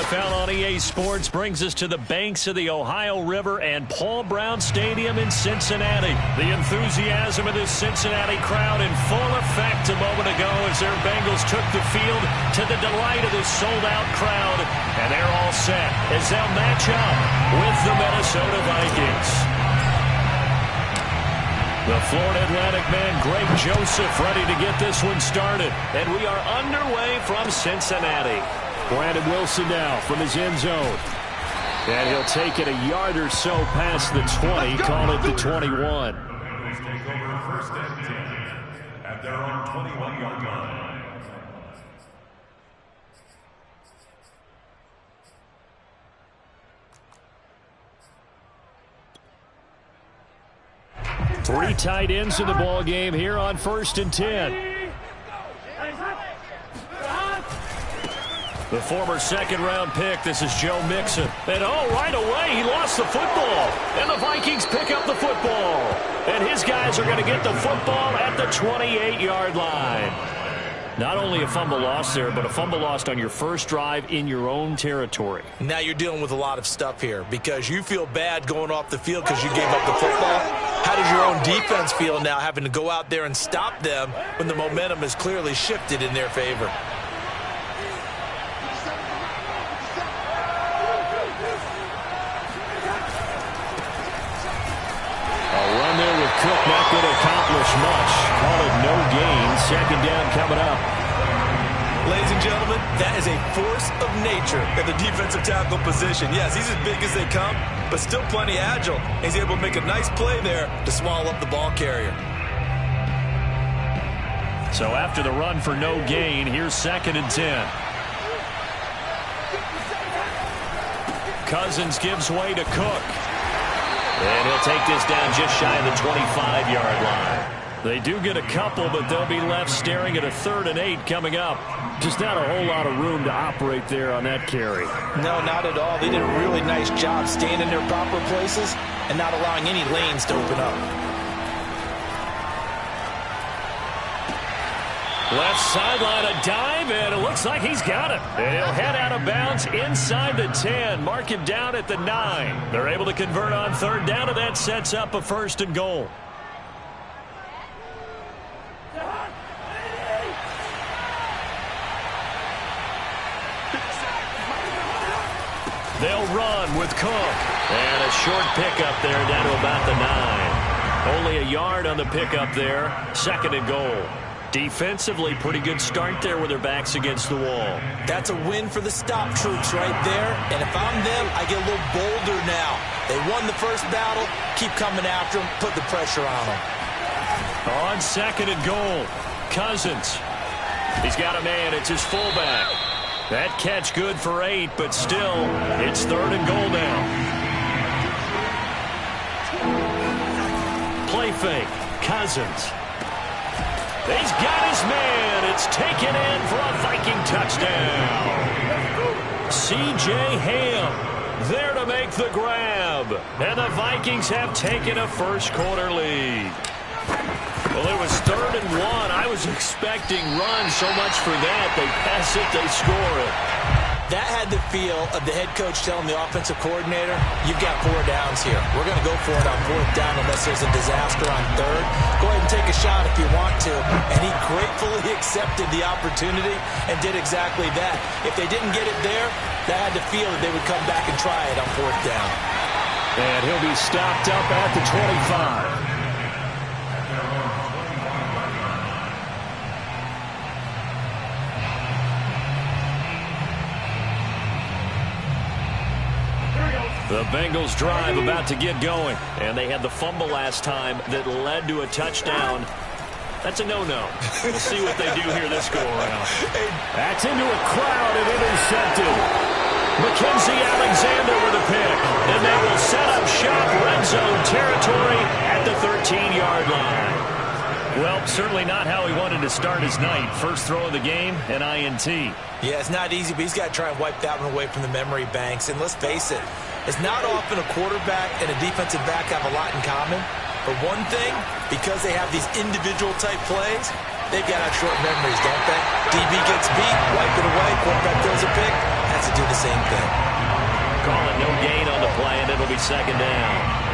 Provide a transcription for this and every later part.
NFL on EA Sports brings us to the banks of the Ohio River and Paul Brown Stadium in Cincinnati. The enthusiasm of this Cincinnati crowd in full effect a moment ago as their Bengals took the field to the delight of this sold-out crowd. And they're all set as they'll match up with the Minnesota Vikings. The Florida Atlantic man, Greg Joseph, ready to get this one started. And we are underway from Cincinnati. Brandon Wilson now from his end zone. And he'll take it a yard or so past the 20, call it the 21. Bengals take over first and 10 at their own 21-yard line. Three tight ends in the ball game here on first and 10. The former second-round pick, this is Joe Mixon. And right away, he lost the football. And the Vikings pick up the football. And his guys are going to get the football at the 28-yard line. Not only a fumble loss there, but a fumble lost on your first drive in your own territory. Now you're dealing with a lot of stuff here because you feel bad going off the field because you gave up the football. How does your own defense feel now having to go out there and stop them when the momentum is clearly shifted in their favor? Cook not going to accomplish much. Call it no gain. Second down coming up. Ladies and gentlemen, that is a force of nature at the defensive tackle position. Yes, he's as big as they come, but still plenty agile. He's able to make a nice play there to swallow up the ball carrier. So after the run for no gain, here's second and 10. Cousins gives way to Cook. And he'll take this down just shy of the 25-yard line. They do get a couple, but they'll be left staring at a 3rd and 8 coming up. Just not a whole lot of room to operate there on that carry. No, not at all. They did a really nice job staying in their proper places and not allowing any lanes to open up. Left sideline, a dive, and it looks like he's got it. And he'll head out of bounds inside the 10. Mark him down at the 9. They're able to convert on 3rd down, and that sets up a 1st and goal. They'll run with Cook. And a short pickup there down to about the 9. Only a yard on the pickup there. 2nd and goal. Defensively, pretty good start there with their backs against the wall. That's a win for the stop troops right there. And if I'm them, I get a little bolder now. They won the first battle. Keep coming after them. Put the pressure on them. On 2nd and goal, Cousins. He's got a man. It's his fullback. That catch good for 8, but still, it's 3rd and goal now. Play fake. Cousins. He's got his man. It's taken in for a Viking touchdown. C.J. Ham there to make the grab. And the Vikings have taken a first-quarter lead. Well, it was 3rd and 1. I was expecting runs so much for that. They pass it, they score it. That had the feel of the head coach telling the offensive coordinator, you've got 4 downs here. We're going to go for it on 4th down unless there's a disaster on 3rd. Go ahead and take a shot if you want to. And he gratefully accepted the opportunity and did exactly that. If they didn't get it there, that had the feel that they would come back and try it on 4th down. And he'll be stopped up at the 25. The Bengals drive about to get going. And they had the fumble last time that led to a touchdown. That's a no-no. We'll see what they do here this go-around. That's into a crowd and intercepted. Mackenzie Alexander with a pick. And they will set up shop red zone territory at the 13-yard line. Well, certainly not how he wanted to start his night. First throw of the game, an INT. Yeah, it's not easy, but he's got to try and wipe that one away from the memory banks. And let's face it, it's not often a quarterback and a defensive back have a lot in common. But one thing, because they have these individual-type plays, they've got to have short memories, don't they? DB gets beat, wipe it away, quarterback throws a pick. has to do the same thing. Call it no gain on the play, and it'll be second down.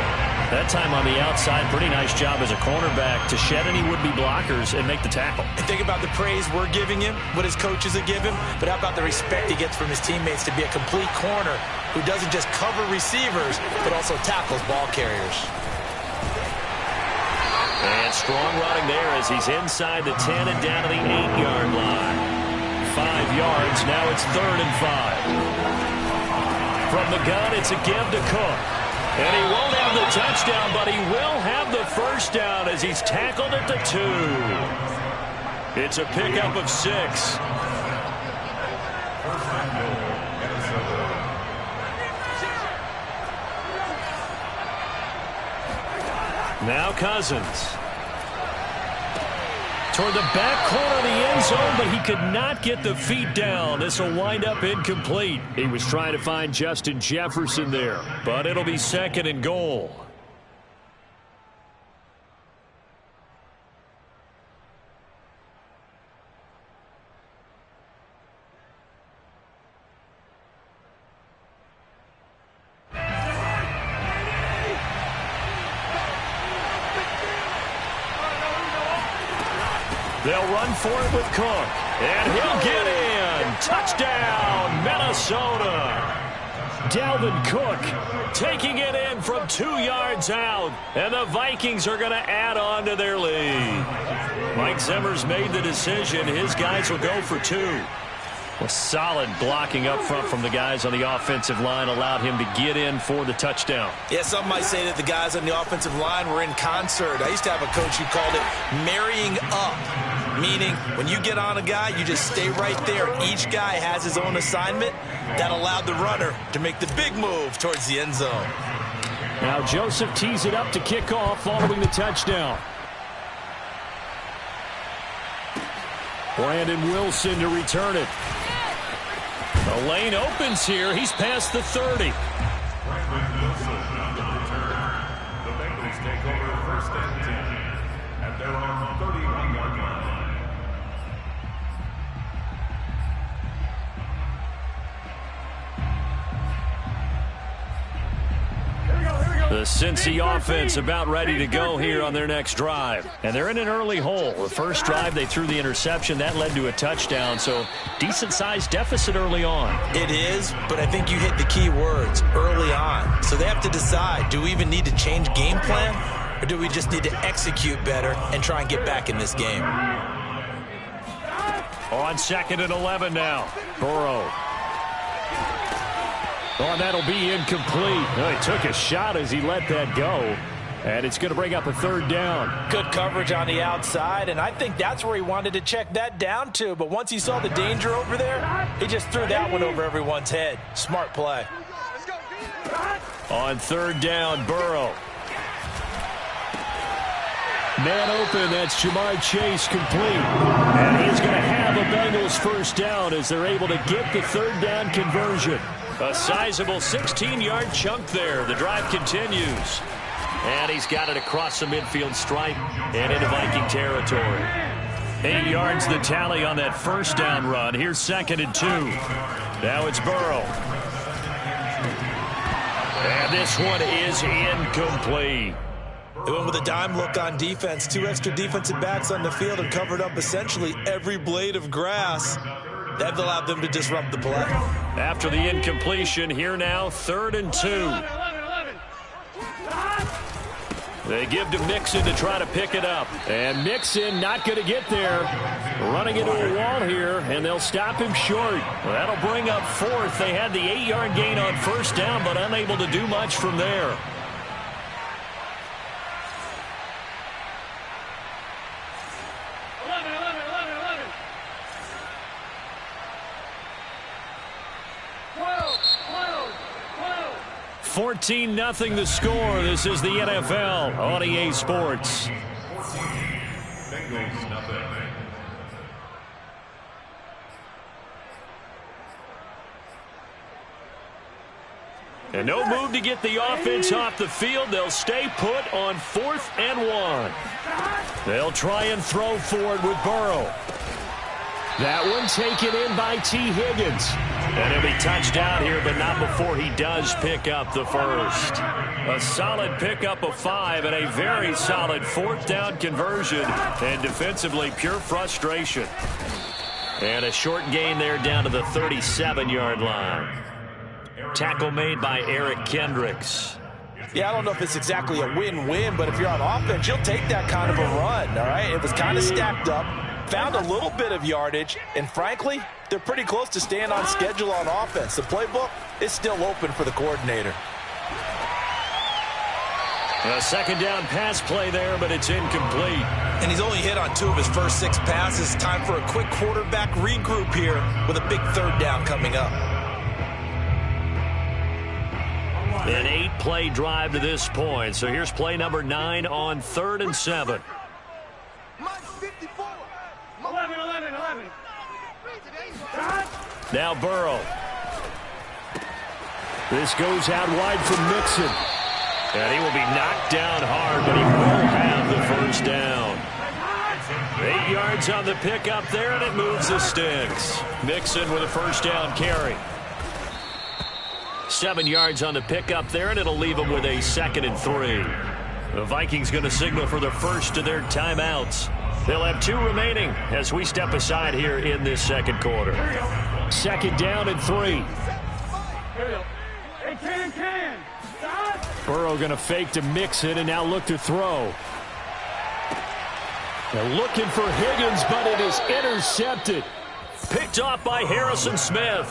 That time on the outside, pretty nice job as a cornerback to shed any would-be blockers and make the tackle. And think about the praise we're giving him, what his coaches are giving, but how about the respect he gets from his teammates to be a complete corner who doesn't just cover receivers, but also tackles ball carriers. And strong running there as he's inside the 10 and down to the 8-yard line. 5 yards, now it's 3rd and 5. From the gun, it's a give to Cook. And he won't have the touchdown, but he will have the first down as he's tackled at the 2. It's a pickup of 6. Now Cousins. Toward the back corner of the end zone, but he could not get the feet down. This will wind up incomplete. He was trying to find Justin Jefferson there, but it'll be 2nd and goal. They'll run for it with Cook. And he'll get in. Touchdown, Minnesota. Dalvin Cook taking it in from 2 yards out. And the Vikings are going to add on to their lead. Mike Zimmer's made the decision. His guys will go for 2. Well, solid blocking up front from the guys on the offensive line allowed him to get in for the touchdown. Yeah, some might say that the guys on the offensive line were in concert. I used to have a coach who called it marrying up, meaning when you get on a guy, you just stay right there. Each guy has his own assignment. That allowed the runner to make the big move towards the end zone. Now Joseph tees it up to kick off following the touchdown. Brandon Wilson to return it. The lane opens here. He's past the 30. Brandon Wilson on the return. The Bengals take over 1st and 10 at their own 31-yard line. The Cincy offense about ready to go here on their next drive. And they're in an early hole. The first drive, they threw the interception. That led to a touchdown, so decent-sized deficit early on. It is, but I think you hit the key words, early on. So they have to decide, do we even need to change game plan, or do we just need to execute better and try and get back in this game? On 2nd and 11 now. Burrow. Oh, that'll be incomplete. Oh, he took a shot as he let that go. And it's going to bring up a 3rd down. Good coverage on the outside, and I think that's where he wanted to check that down to. But once he saw the danger over there, he just threw that one over everyone's head. Smart play. On 3rd down, Burrow. Man open, that's Jamar Chase complete. And he's going to have a Bengals first down as they're able to get the 3rd down conversion. A sizable 16-yard chunk there. The drive continues. And he's got it across the midfield stripe and into Viking territory. 8 yards the tally on that first down run. Here's 2nd and 2. Now it's Burrow. And this one is incomplete. They went with a dime look on defense. 2 extra defensive backs on the field and covered up essentially every blade of grass. That allowed them to disrupt the play. After the incompletion, here now, 3rd and 2. They give to Mixon to try to pick it up. And Mixon not going to get there. Running into a wall here, and they'll stop him short. Well, that'll bring up 4th. They had the 8-yard gain on first down, but unable to do much from there. Fourteen 0 the score. This is the NFL on EA Sports. 14, Bengals nothing. And no move to get the offense off the field. They'll stay put on 4th and 1. They'll try and throw for it with Burrow. That one taken in by T. Higgins. And he'll be touched down here, but not before he does pick up the first. A solid pickup of 5 and a very solid fourth down conversion. And defensively, pure frustration. And a short gain there down to the 37-yard line. Tackle made by Eric Kendricks. Yeah, I don't know if it's exactly a win-win, but if you're on offense, you'll take that kind of a run, all right? It was kind of stacked up, found a little bit of yardage, and frankly, they're pretty close to staying on schedule on offense. The playbook is still open for the coordinator. A second down pass play there, but it's incomplete. And he's only hit on 2 of his first 6 passes. Time for a quick quarterback regroup here with a big third down coming up. An 8-play drive to this point. So here's play number 9 on 3rd and 7. 11. Now Burrow. This goes out wide from Mixon. And he will be knocked down hard, but he will have the first down. 8 yards on the pickup there, and it moves the sticks. Mixon with a first down carry. 7 yards on the pickup there, and it'll leave them with a 2nd and 3. The Vikings going to signal for the first of their timeouts. They'll have 2 remaining as we step aside here in this second quarter. 2nd down and 3. Burrow going to fake to Mixon and now look to throw. They're looking for Higgins, but it is intercepted. Picked off by Harrison Smith.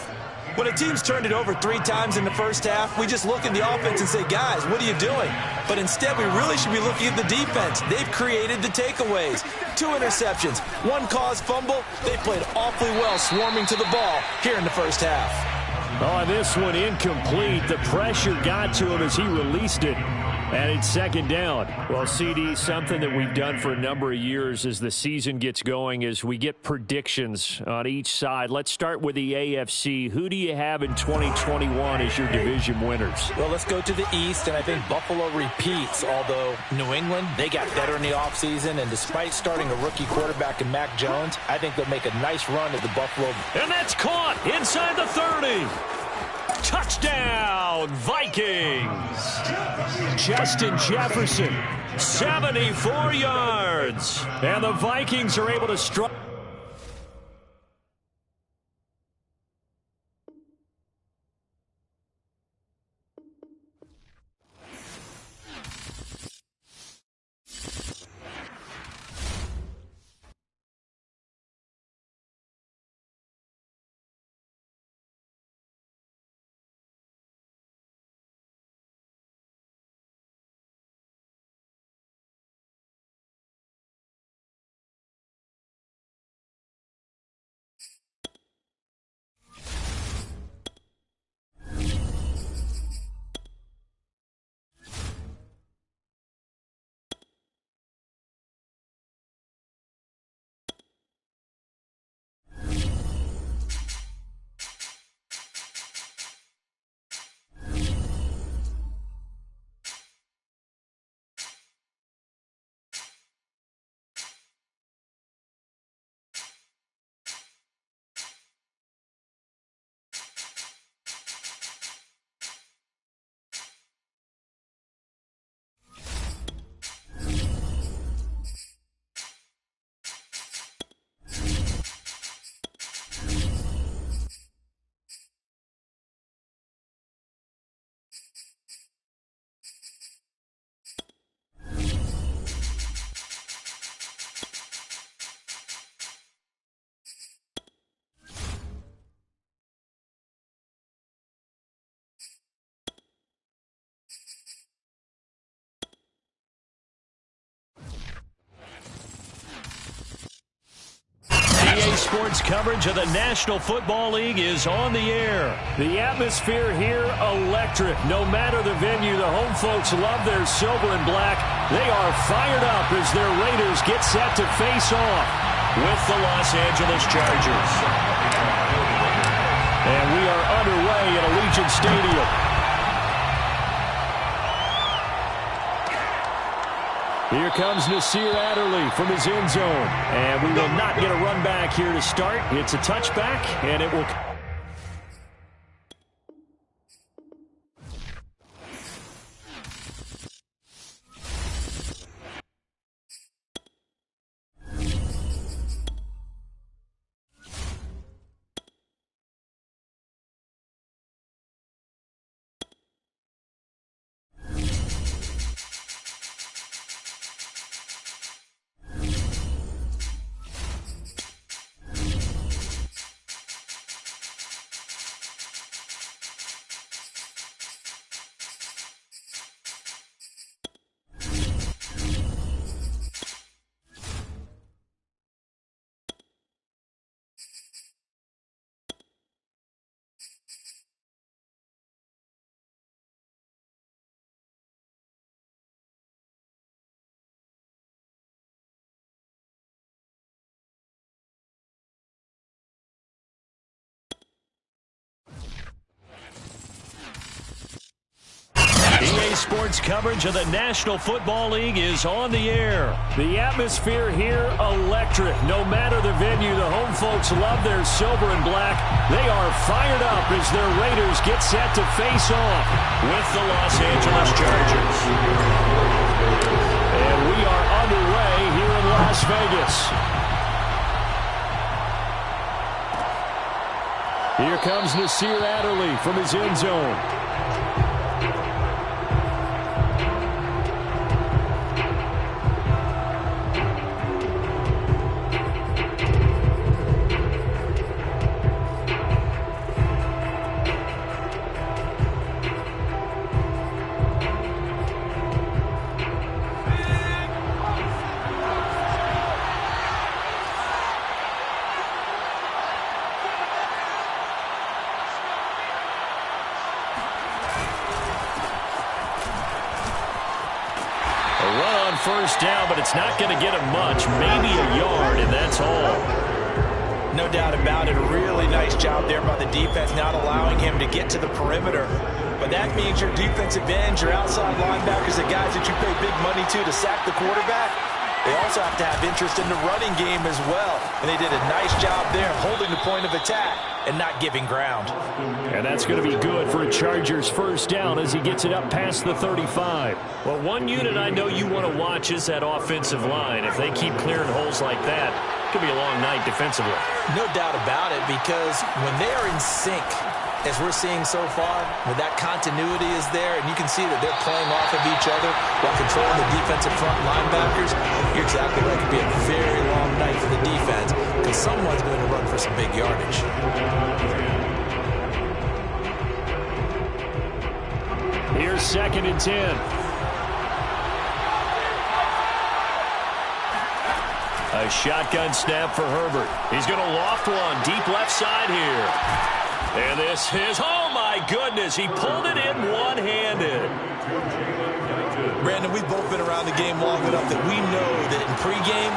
When a team's turned it over 3 times in the first half, we just look at the offense and say, guys, what are you doing? But instead, we really should be looking at the defense. They've created the takeaways. 2 interceptions, 1 caused fumble. They played awfully well swarming to the ball here in the first half. Oh, this one incomplete. The pressure got to him as he released it. And it's 2nd down. Well, CD, something that we've done for a number of years as the season gets going is we get predictions on each side. Let's start with the AFC. Who do you have in 2021 as your division winners? Well, let's go to the East, and I think Buffalo repeats, although New England, they got better in the offseason, and despite starting a rookie quarterback in Mac Jones, I think they'll make a nice run at the Buffalo. And that's caught inside the 30. Touchdown, Vikings. Justin Jefferson, 74 yards. And the Vikings are able to strike. EA Sports coverage of the National Football League is on the air. The atmosphere here, electric. No matter the venue, the home folks love their silver and black. They are fired up as their Raiders get set to face off with the Los Angeles Chargers. And we are underway at Allegiant Stadium. Here comes Nasir Adderley from his end zone. And we will not get a run back here to start. It's a touchback, and it will... sports coverage of the National Football League is on the air. The atmosphere here, electric. No matter the venue, the home folks love their silver and black. They are fired up as their Raiders get set to face off with the Los Angeles Chargers. And we are underway here in Las Vegas. Here comes Nasir Adderley from his end zone. First down, but it's not going to get him much. Maybe a yard, and that's all. No doubt about it. A really nice job there by the defense, not allowing him to get to the perimeter. But that means your defensive ends, your outside linebackers, the guys that you pay big money to sack the quarterback, they also have to have interest in the running game as well. And they did a nice job there holding the point of attack and not giving ground. And that's going to be good for a Chargers first down as he gets it up past the 35. Well, one unit I know you want to watch is that offensive line. If they keep clearing holes like that, it could be a long night defensively. No doubt about it, because when they are in sync, as we're seeing so far, when that continuity is there, and you can see that they're playing off of each other while controlling the defensive front linebackers, you're exactly right. It could be a very long night for the defense because someone's going to run for some big yardage. Here's 2nd and 10. A shotgun snap for Herbert. He's going to loft one deep left side here. And this is, oh my goodness, he pulled it in one-handed. Brandon, we've both been around the game long enough that we know that in pregame,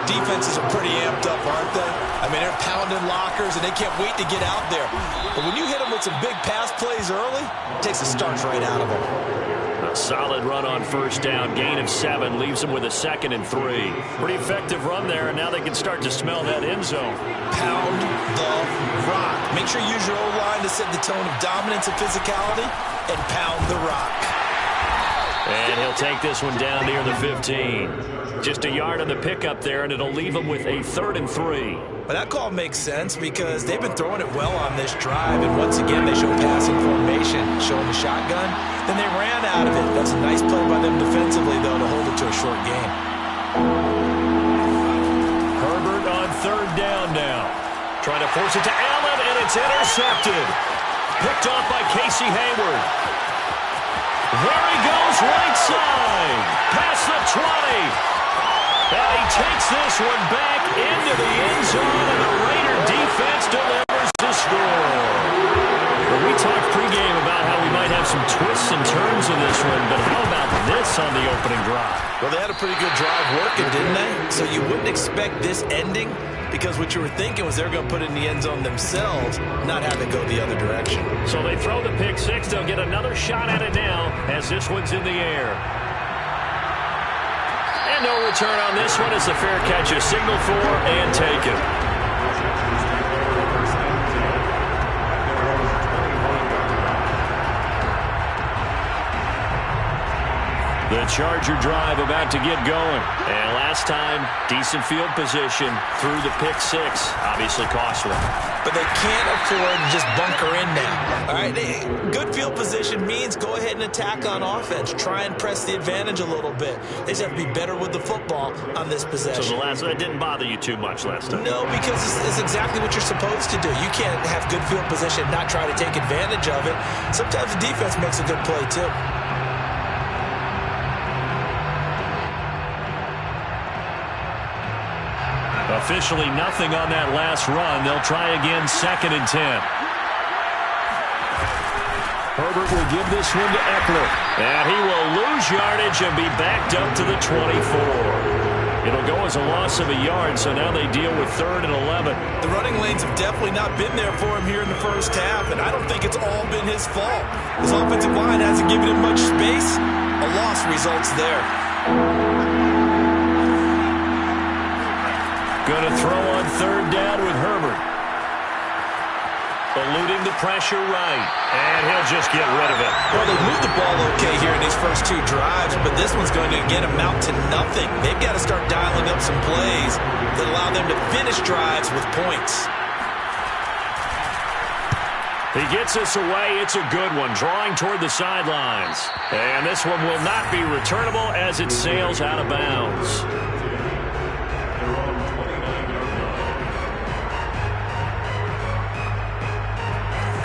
defenses are pretty amped up, aren't they? I mean, they're pounding lockers, and they can't wait to get out there. But when you hit them with some big pass plays early, it takes the starch right out of them. A solid run on first down, gain of 7, leaves them with a 2nd and 3. Pretty effective run there, and now they can start to smell that end zone. Pound the rock. Make sure you use your O-line to set the tone of dominance and physicality, and pound the rock. And he'll take this one down near the 15. Just a yard on the pickup there, and it'll leave him with a 3rd and 3. But that call makes sense because they've been throwing it well on this drive, and once again they show passing formation, showing the shotgun. Then they ran out of it. That's a nice play by them defensively, though, to hold it to a short game. Herbert on 3rd down now. Trying to force it to Allen, and it's intercepted. Picked off by Casey Hayward. There he goes, right side. Past the 20. And he takes this one back into the end zone, and the Raider defense delivers the score. Well, we talked pregame about how we might have some twists and turns in this one, but how about this on the opening drive? Well, they had a pretty good drive working, didn't they? So you wouldn't expect this ending because what you were thinking was they're going to put it in the end zone themselves, not have it go the other direction. So they throw the pick 6. They'll get another shot at it now as this one's in the air. And no return on this one as the fair catch is signaled for and taken. The Charger drive about to get going. And last time, decent field position through the pick 6. Obviously costly. But they can't afford to just bunker in now. All right, good field position means go ahead and attack on offense. Try and press the advantage a little bit. They just have to be better with the football on this possession. So that didn't bother you too much last time? No, because it's exactly what you're supposed to do. You can't have good field position and not try to take advantage of it. Sometimes the defense makes a good play, too. Officially nothing on that last run. They'll try again, 2nd and 10. Herbert will give this one to Eckler. And he will lose yardage and be backed up to the 24. It'll go as a loss of a yard, so now they deal with 3rd and 11. The running lanes have definitely not been there for him here in the first half, and I don't think it's all been his fault. His offensive line hasn't given him much space. A loss results there. Going to throw on 3rd down with Herbert. Eluding the pressure right. And he'll just get rid of it. Well, they moved the ball okay here in these first 2 drives, but this one's going to again amount to nothing. They've got to start dialing up some plays that allow them to finish drives with points. He gets us away. It's a good one, drawing toward the sidelines. And this one will not be returnable as it sails out of bounds.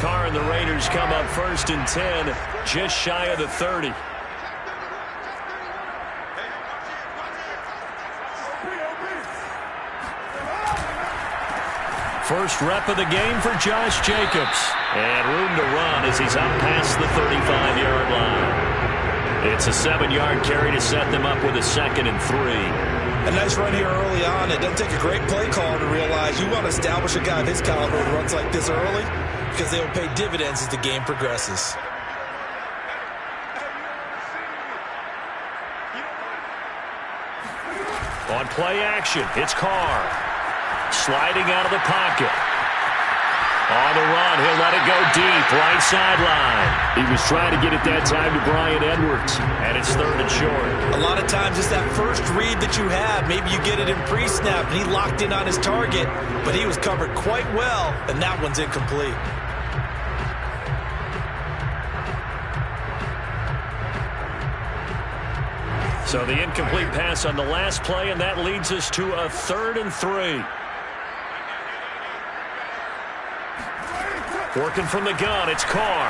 Carr and the Raiders come up 1st and 10, just shy of the 30. First rep of the game for Josh Jacobs. And room to run as he's up past the 35-yard line. It's a 7-yard carry to set them up with a 2nd and 3. A nice run here early on. It doesn't take a great play caller to realize you want to establish a guy of his caliber who runs like this early, because they will pay dividends as the game progresses. On play action, it's Carr. Sliding out of the pocket. On the run, he'll let it go deep, right sideline. He was trying to get it that time to Bryan Edwards, and it's 3rd and short. A lot of times it's that first read that you have. Maybe you get it in pre-snap, and he locked in on his target, but he was covered quite well, and that one's incomplete. So the incomplete pass on the last play, and that leads us to a 3rd and 3. Working from the gun, it's Carr.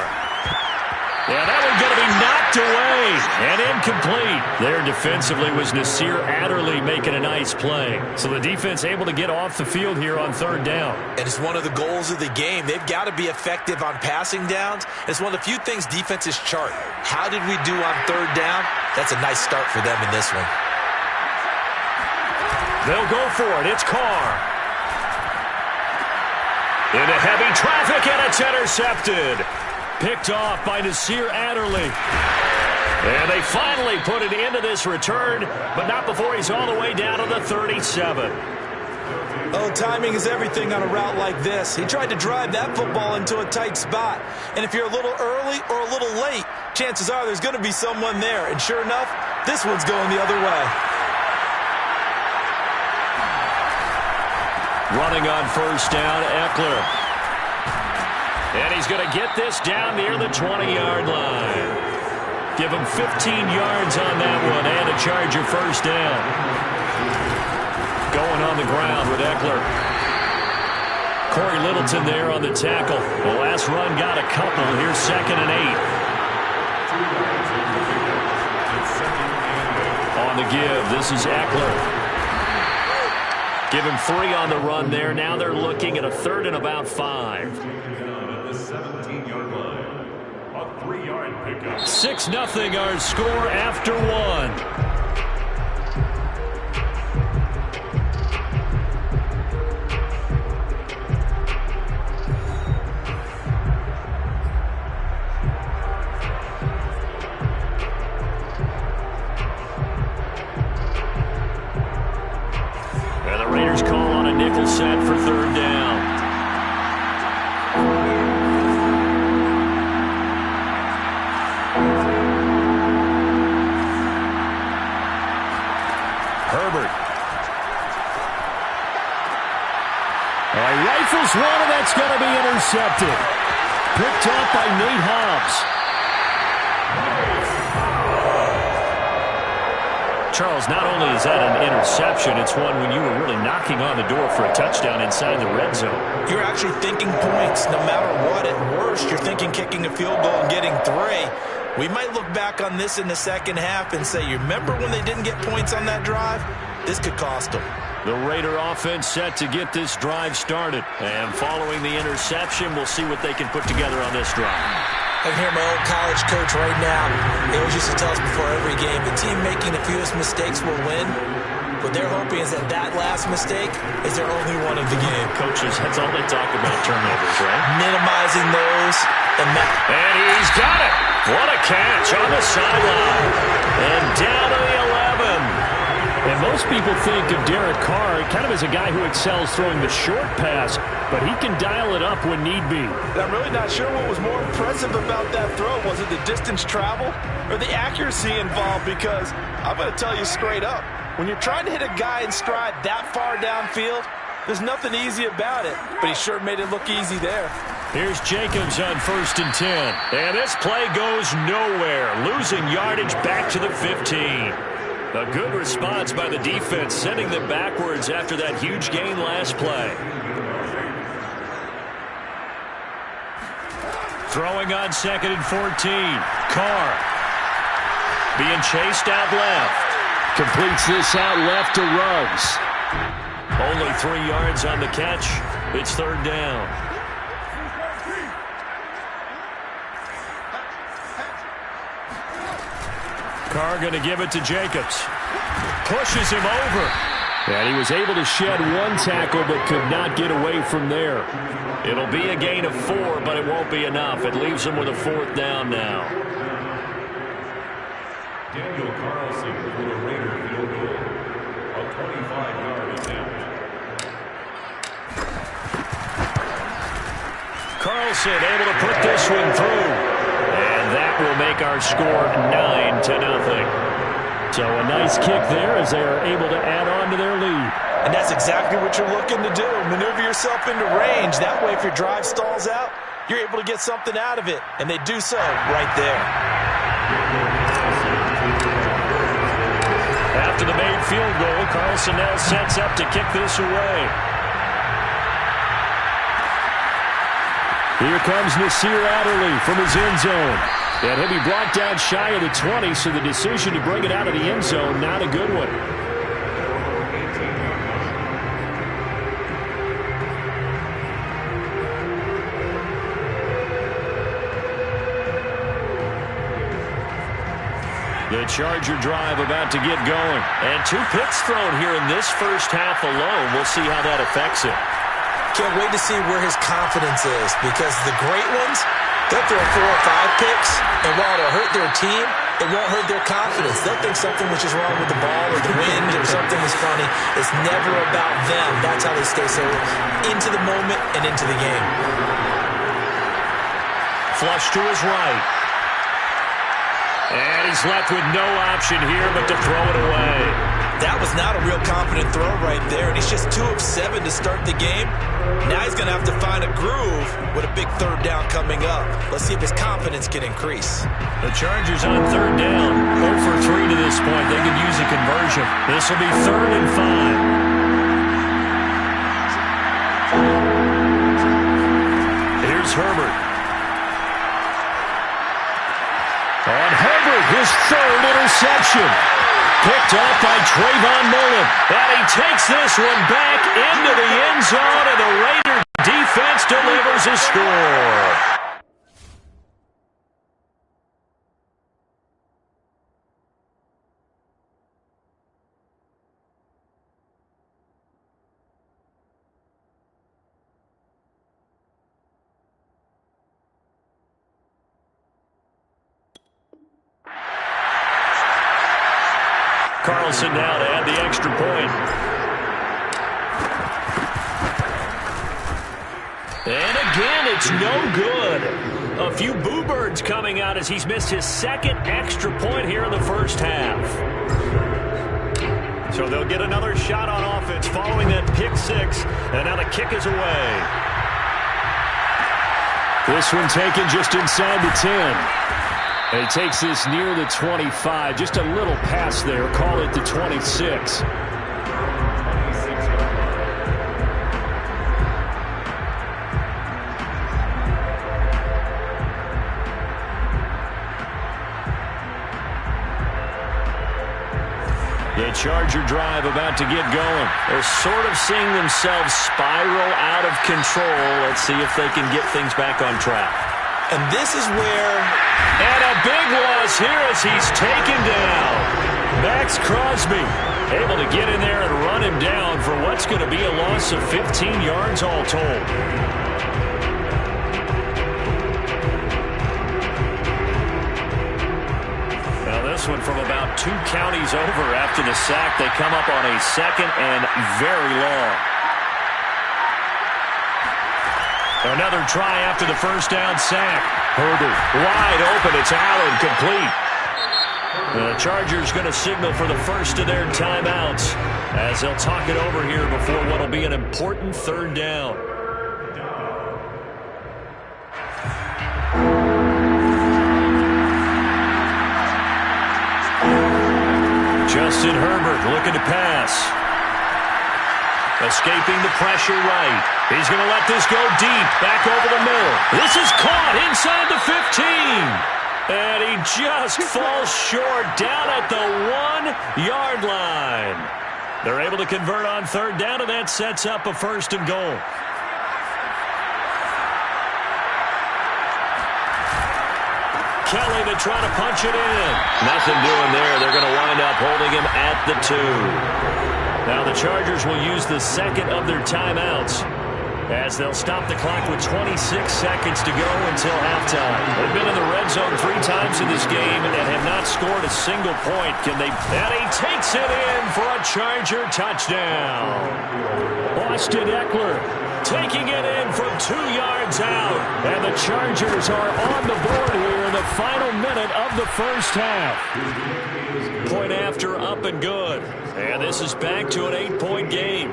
Yeah, that one's going to be knocked away and incomplete. There defensively was Nasir Adderley making a nice play. So the defense able to get off the field here on 3rd down. And it's one of the goals of the game. They've got to be effective on passing downs. It's one of the few things defenses chart. How did we do on 3rd down? That's a nice start for them in this one. They'll go for it. It's Carr. Into heavy traffic, and it's intercepted. Picked off by Nasir Adderley. And they finally put it into this return, but not before he's all the way down to the 37. Oh, timing is everything on a route like this. He tried to drive that football into a tight spot. And if you're a little early or a little late, chances are there's going to be someone there. And sure enough, this one's going the other way. Running on 1st down, Eckler. And he's going to get this down near the 20-yard line. Give him 15 yards on that one and a Charger 1st down. Going on the ground with Eckler. Corey Littleton there on the tackle. The last run got a couple. Here's 2nd and 8. On the give, this is Eckler. Give him 3 on the run there. Now they're looking at a 3rd and about 5. The 17-yard line. A 3-yard pickup. 6-0 our score after 1. Call on a nickel set for 3rd down. Herbert. Rifles one, and that's going to be intercepted. Picked up by Nate Hobbs. Charles, not only is that an interception, it's one when you were really knocking on the door for a touchdown inside the red zone. You're actually thinking points no matter what. At worst, you're thinking kicking a field goal and getting 3. We might look back on this in the second half and say, you remember when they didn't get points on that drive? This could cost them. The Raider offense set to get this drive started. And following the interception, we'll see what they can put together on this drive. I can hear my old college coach right now. He always used to tell us before every game, the team making the fewest mistakes will win. What they're hoping is that that last mistake is their only one of the game. Coaches, that's all they talk about, turnovers, right? Minimizing those. And he's got it. What a catch on the sideline. And down to the 11. And most people think of Derek Carr kind of as a guy who excels throwing the short pass, but he can dial it up when need be. I'm really not sure what was more impressive about that throw. Was it the distance travel or the accuracy involved? Because I'm going to tell you straight up, when you're trying to hit a guy in stride that far downfield, there's nothing easy about it, but he sure made it look easy there. Here's Jacobs on 1st and 10. And this play goes nowhere, losing yardage back to the 15. A good response by the defense, sending them backwards after that huge gain last play. Throwing on 2nd and 14. Carr being chased out left. Completes this out left to Ruggs. Only 3 yards on the catch. It's 3rd down. Carr going to give it to Jacobs. Pushes him over. And he was able to shed 1 tackle but could not get away from there. It'll be a gain of 4, but it won't be enough. It leaves him with a 4th down now. Daniel Carlson for the Raider field goal. A 25-yard attempt. Carlson able to put this one through. And that will make our score 9-0. So a nice kick there as they are able to add on to their lead. And that's exactly what you're looking to do. Maneuver yourself into range. That way, if your drive stalls out, you're able to get something out of it. And they do so right there. After the made field goal, Carlson now sets up to kick this away. Here comes Nasir Adderley from his end zone. And he'll be brought down shy of the 20, so the decision to bring it out of the end zone, not a good one. The Charger drive about to get going. And 2 picks thrown here in this first half alone. We'll see how that affects it. Can't wait to see where his confidence is, because the great ones, they'll throw 4 or 5 picks, and while it'll hurt their team, it won't hurt their confidence. They'll think something was just wrong with the ball or the wind or something was funny. It's never about them. That's how they stay so into the moment and into the game. Flush to his right. And he's left with no option here but to throw it away. That was not a real confident throw right there, and he's just 2 of 7 to start the game. Now he's going to have to find a groove with a big 3rd down coming up. Let's see if his confidence can increase. The Chargers on 3rd down. 0 for 3 to this point. They could use a conversion. This will be 3rd and 5. Here's Herbert. On Herbert, his 3rd interception. Picked off by Trayvon Mullen. And he takes this one back into the end zone, and the Raider defense delivers a score. Carlson now to add the extra point. And again, it's no good. A few boo birds coming out as he's missed his 2nd extra point here in the first half. So they'll get another shot on offense following that pick 6. And now the kick is away. This one taken just inside the 10. And he takes this near the 25. Just a little pass there. Call it the 26. The Charger drive about to get going. They're sort of seeing themselves spiral out of control. Let's see if they can get things back on track. And this is where... And a big loss here as he's taken down. Max Crosby able to get in there and run him down for what's going to be a loss of 15 yards all told. Now this one from about 2 counties over after the sack. They come up on a 2nd and very long. Another try after the first down sack. Herbert wide open. It's Allen, complete. The Chargers going to signal for the first of their timeouts as they'll talk it over here before what will be an important 3rd down. Justin Herbert looking to pass. Escaping the pressure right. He's going to let this go deep, back over the middle. This is caught inside the 15. And he just falls short down at the 1-yard line. They're able to convert on 3rd down, and that sets up a 1st and goal. Kelly to try to punch it in. Nothing doing there. They're going to wind up holding him at the 2. Now the Chargers will use the 2nd of their timeouts as they'll stop the clock with 26 seconds to go until halftime. They've been in the red zone 3 times in this game and have not scored a single point. Can they? And he takes it in for a Charger touchdown. Austin Eckler taking it in from 2 yards out. And the Chargers are on the board here in the final minute of the first half. Point after, up and good. And this is back to an 8-point game.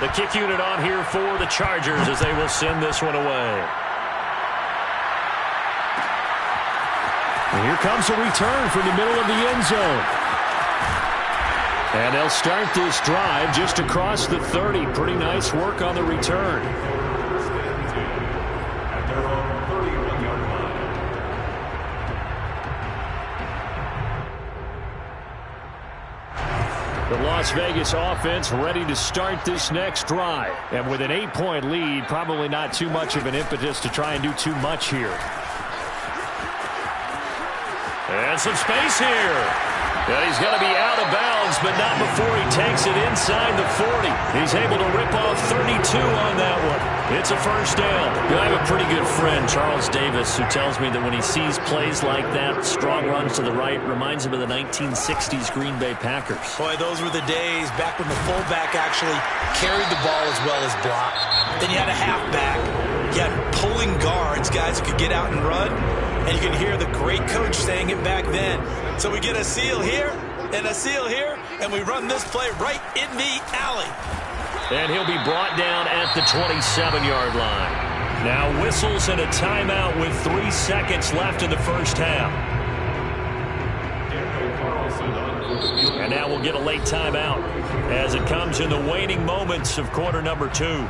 The kick unit on here for the Chargers as they will send this one away. And here comes a return from the middle of the end zone. And they'll start this drive just across the 30. Pretty nice work on the return. The Las Vegas offense ready to start this next drive. And with an 8-point lead, probably not too much of an impetus to try and do too much here. And some space here. And he's going to be out of bounds, but not before he takes it inside the 40. He's able to rip off 32 on that one. It's a 1st down. I have a pretty good friend, Charles Davis, who tells me that when he sees plays like that, strong runs to the right, reminds him of the 1960s Green Bay Packers. Boy, those were the days back when the fullback actually carried the ball as well as blocked. Then you had a halfback. You had pulling guards, guys who could get out and run. And you can hear the great coach saying it back then. So we get a seal here and a seal here, and we run this play right in the alley. And he'll be brought down at the 27-yard line. Now whistles and a timeout with 3 seconds left in the first half. And now we'll get a late timeout as it comes in the waning moments of quarter number 2.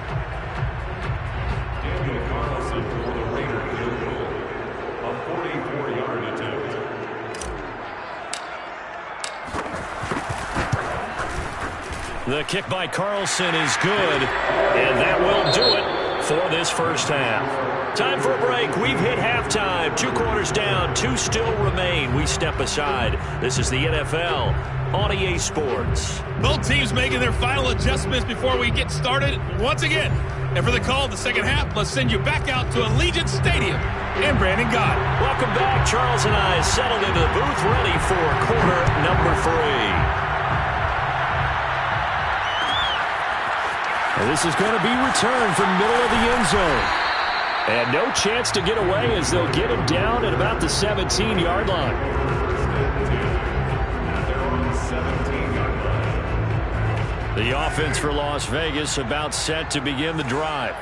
The kick by Carlson is good, and that will do it for this first half. Time for a break. We've hit halftime. 2 quarters down, 2 still remain. We step aside. This is the NFL on EA Sports. Both teams making their final adjustments before we get started once again. And for the call in the second half, let's send you back out to Allegiant Stadium and Brandon Gott. Welcome back. Charles and I settled into the booth ready for quarter number 3. This is going to be returned from middle of the end zone. And no chance to get away as they'll get him down at about the 17-yard line. The offense for Las Vegas about set to begin the drive.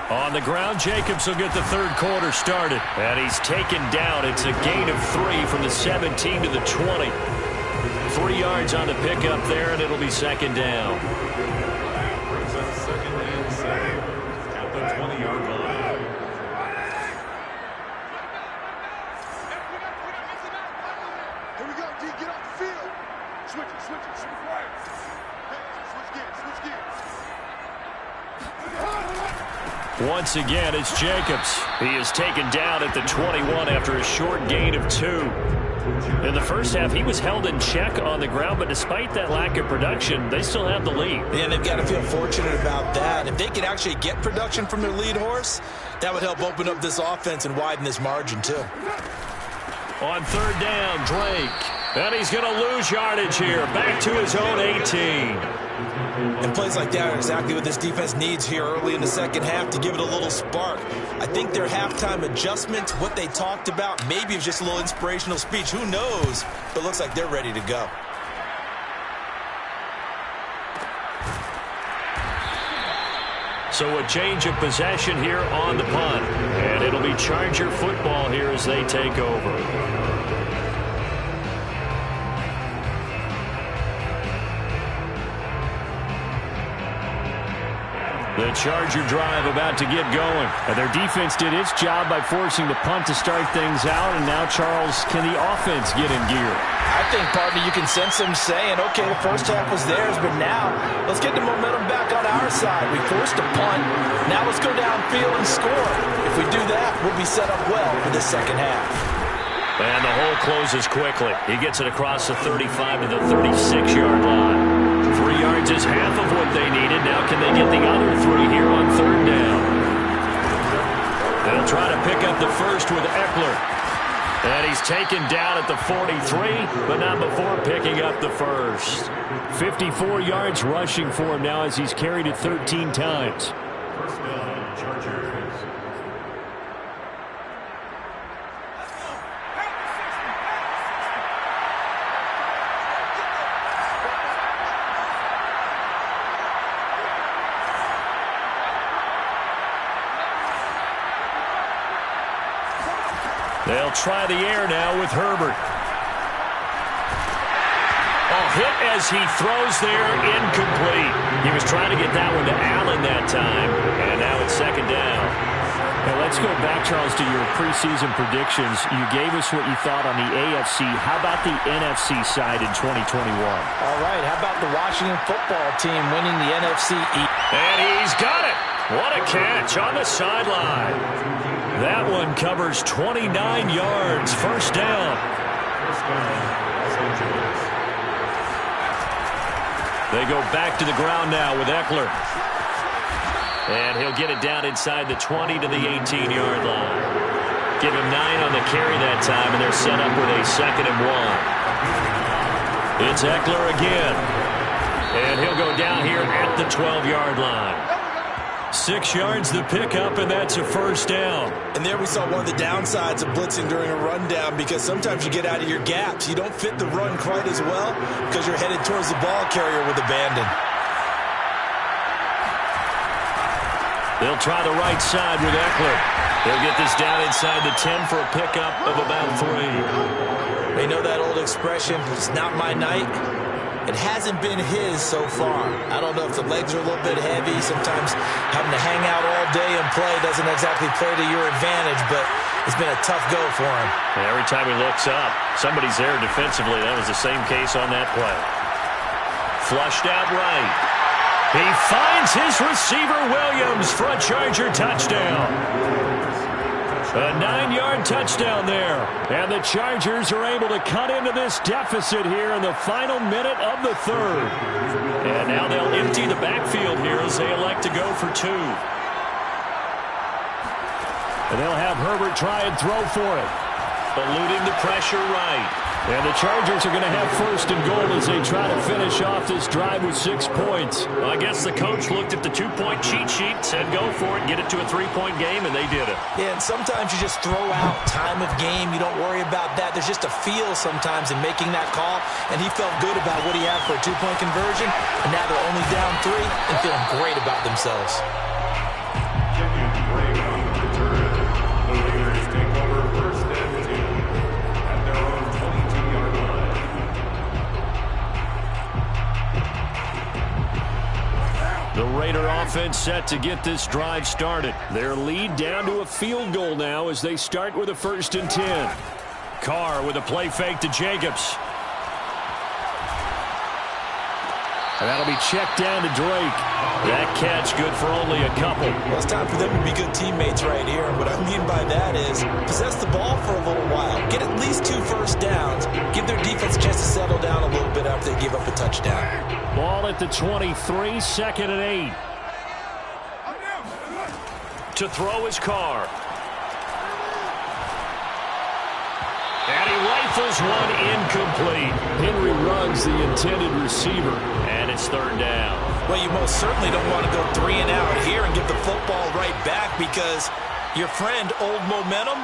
On the ground, Jacobs will get the 3rd quarter started. And he's taken down. It's a gain of 3 from the 17 to the 20. 3 yards on the pickup there, and it'll be 2nd down. Brings up 2nd and 7 at the 20-yard line. Here we go, D, get off the field. Switch right. Switch gears. Once again, it's Jacobs. He is taken down at the 21 after a short gain of 2. In the first half, he was held in check on the ground, but despite that lack of production, they still have the lead. Yeah, they've got to feel fortunate about that. If they could actually get production from their lead horse, that would help open up this offense and widen this margin, too. On third down, Drake. And he's going to lose yardage here. Back to his own 18. And plays like that are exactly what this defense needs here early in the second half to give it a little spark. I think their halftime adjustment, what they talked about, maybe it was just a little inspirational speech. Who knows? But it looks like they're ready to go. So a change of possession here on the punt. And it'll be Charger football here as they take over. The Charger drive about to get going. And their defense did its job by forcing the punt to start things out. And now, Charles, can the offense get in gear? I think, partner, you can sense them saying, okay, the first half was theirs, but now let's get the momentum back on our side. We forced a punt. Now let's go downfield and score. If we do that, we'll be set up well for this second half. And the hole closes quickly. He gets it across the 35 to the 36-yard line. 3 yards is half of what they needed. Now can they get the other 3 here on third down? They'll try to pick up the first with Eckler. And he's taken down at the 43, but not before picking up the first. 54 yards rushing for him now as he's carried it 13 times. First down, Chargers. They'll try the air now with Herbert. Oh, hit as he throws there, incomplete. He was trying to get that one to Allen that time, and now it's second down. Now let's go back, Charles, to your preseason predictions. You gave us what you thought on the AFC. How about the NFC side in 2021? All right, how about the Washington football team winning the NFC East? And he's got it. What a catch on the sideline. That one covers 29 yards. First down. They go back to the ground now with Eckler. And he'll get it down inside the 20 to the 18-yard line. Give him 9 on the carry that time, and they're set up with a 2nd and 1. It's Eckler again. And he'll go down here at the 12-yard line. 6 yards the pickup, and that's a first down. And there we saw one of the downsides of blitzing during a rundown, because sometimes you get out of your gaps. You don't fit the run quite as well because you're headed towards the ball carrier with abandon. They'll try the right side with Eckler. They'll get this down inside the 10 for a pickup of about 3. They know that old expression, it's not my night. It hasn't been his so far. I don't know if the legs are a little bit heavy. Sometimes having to hang out all day and play doesn't exactly play to your advantage, but it's been a tough go for him. And every time he looks up, somebody's there defensively. That was the same case on that play. Flushed out right. He finds his receiver, Williams, for a Charger touchdown. A 9-yard touchdown there. And the Chargers are able to cut into this deficit here in the final minute of the third. And now they'll empty the backfield here as they elect to go for 2. And they'll have Herbert try and throw for it. Eluding the pressure right. And the Chargers are going to have 1st and goal as they try to finish off this drive with 6 points. Well, I guess the coach looked at the 2-point cheat sheet, said go for it, get it to a 3-point game, and they did it. Yeah, and sometimes you just throw out time of game. You don't worry about that. There's just a feel sometimes in making that call, and he felt good about what he had for a 2-point conversion, and now they're only down 3 and feeling great about themselves. The Raider offense set to get this drive started. Their lead down to a field goal now as they start with a 1st and 10. Carr with a play fake to Jacobs. And that'll be checked down to Drake. That catch good for only a couple. Well, it's time for them to be good teammates right here. And what I mean by that is possess the ball for a little while. Get at least 2 first downs. Give their defense a chance to settle down a little bit after they give up a touchdown. Ball at the 23, 2nd and 8. To throw his car. And he rifles one incomplete. Henry Ruggs, the intended receiver. And it's 3rd down. Well, you most certainly don't want to go 3 and out here and give the football right back because your friend, Old Momentum,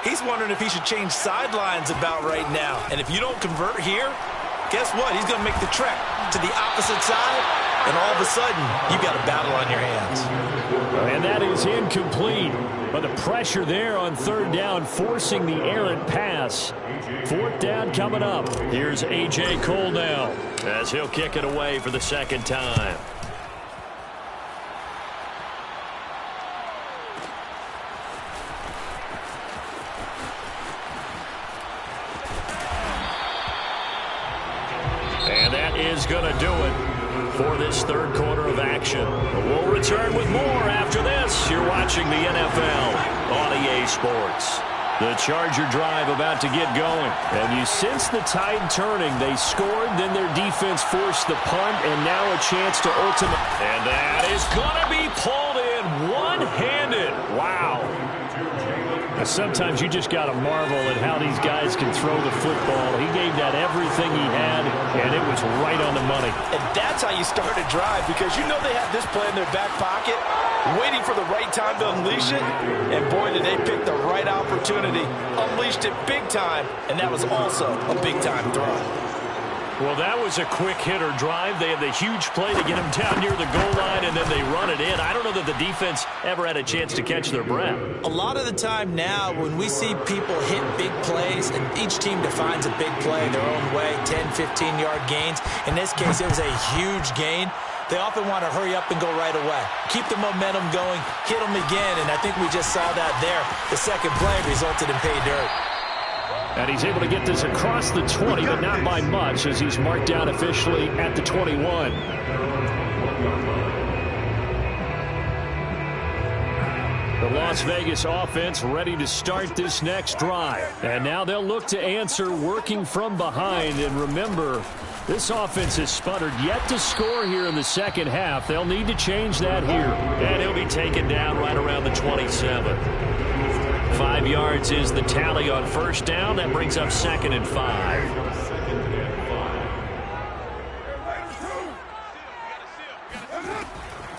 he's wondering if he should change sidelines about right now. And if you don't convert here, guess what? He's going to make the trek to the opposite side, and all of a sudden, you've got a battle on your hands. And that is incomplete. But the pressure there on 3rd down, forcing the errant pass. 4th down coming up. Here's A.J. Cole now, as he'll kick it away for the 2nd time. And that is going to do it for this 3rd quarter of action. We'll return with more after this. You're watching the NFL on EA Sports. The Charger drive about to get going. And you sense the tide turning. They scored, then their defense forced the punt, and now a chance to ultimate. And that is going to be pulled in one-handed. Wow. Sometimes you just got to marvel at how these guys can throw the football. He gave that everything he had, and it was right on the money. And that's how you start a drive, because you know they have this play in their back pocket, waiting for the right time to unleash it. And boy, did they pick the right opportunity. Unleashed it big time, and that was also a big-time throw. Well, that was a quick hitter drive. They had the huge play to get him down near the goal line, and then they run it in. I don't know that the defense ever had a chance to catch their breath. A lot of the time now, when we see people hit big plays, and each team defines a big play their own way, 10, 15-yard gains. In this case, it was a huge gain. They often want to hurry up and go right away. Keep the momentum going, hit them again, and I think we just saw that there. The second play resulted in pay dirt. And he's able to get this across the 20, but not by much, as he's marked down officially at the 21. The Las Vegas offense ready to start this next drive. And now they'll look to answer working from behind. And remember, this offense has sputtered yet to score here in the second half. They'll need to change that here. And he'll be taken down right around the 27. 5 yards is the tally on 1st down. That brings up 2nd and 5.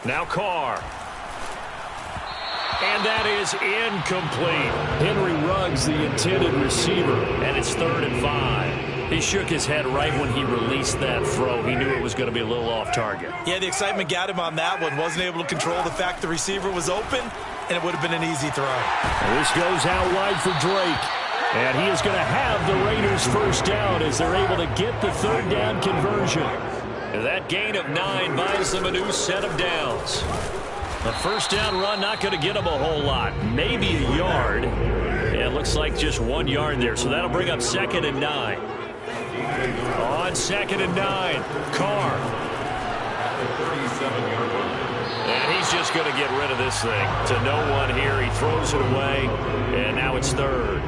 Now Carr. And that is incomplete. Henry Ruggs, the intended receiver, and it's 3rd and 5. He shook his head right when he released that throw. He knew it was going to be a little off target. Yeah, the excitement got him on that one. Wasn't able to control the fact the receiver was open, and it would have been an easy throw. And this goes out wide for Drake. And he is going to have the Raiders 1st down as they're able to get the 3rd down conversion. And that gain of 9 buys them a new set of downs. The 1st down run not going to get them a whole lot. Maybe a yard. Yeah, it looks like just 1 yard there. So that'll bring up 2nd and 9. On 2nd and 9, Carr. And he's just going to get rid of this thing to no one here. He throws it away, and now it's 3rd.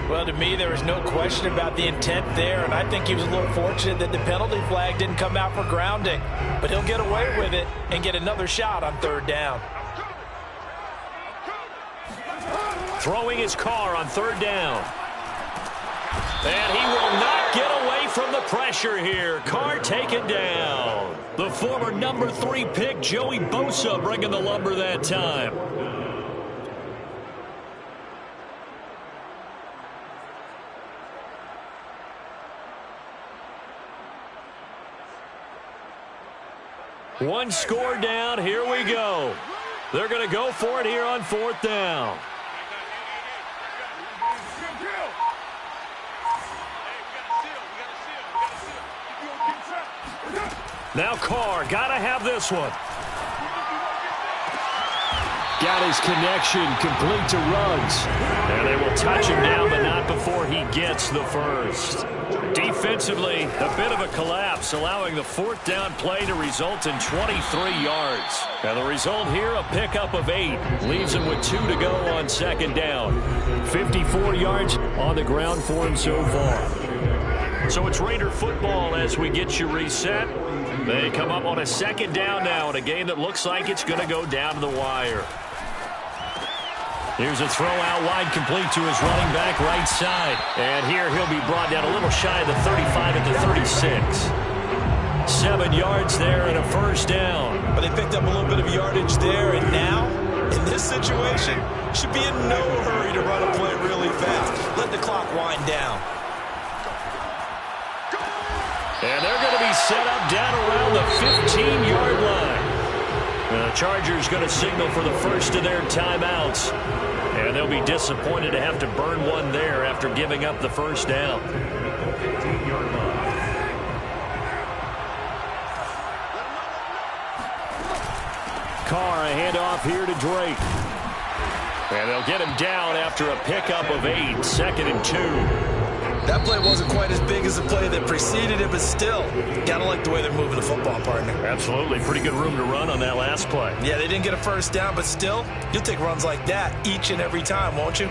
Well, to me, there was no question about the intent there, and I think he was a little fortunate that the penalty flag didn't come out for grounding. But he'll get away with it and get another shot on 3rd down. Throwing his car on 3rd down. And he will not get away from the pressure here. Carr taken down. The former number 3 pick, Joey Bosa, bringing the lumber that time. One score down. Here we go. They're going to go for it here on 4th down. Now Carr, got to have this one. got his connection complete to Ruggs. And they will touch him down, but not before he gets the first. Defensively, a bit of a collapse, allowing the fourth down play to result in 23 yards. And the result here, a pickup of 8. Leaves him with 2 to go on second down. 54 yards on the ground for him so far. So it's Raider football as we get you reset. They come up on a second down now in a game that looks like it's going to go down to the wire. Here's a throw out wide, complete to his running back right side. And here he'll be brought down a little shy of the 35 at the 36. 7 yards there and a first down. But they picked up a little bit of yardage there, and now, in this situation, should be in no hurry to run a play really fast. Let the clock wind down. And they're going to be set up down around the 15-yard line. The Chargers going to signal for the first of their timeouts. And they'll be disappointed to have to burn one there after giving up the first down. 15-yard line. Carr, a handoff here to Drake. And they'll get him down after a pickup of 8, second and 2. That play wasn't quite as big as the play that preceded it, but still, gotta like the way they're moving the football, partner. Absolutely. Pretty good room to run on that last play. Yeah, they didn't get a first down, but still, you'll take runs like that each and every time, won't you?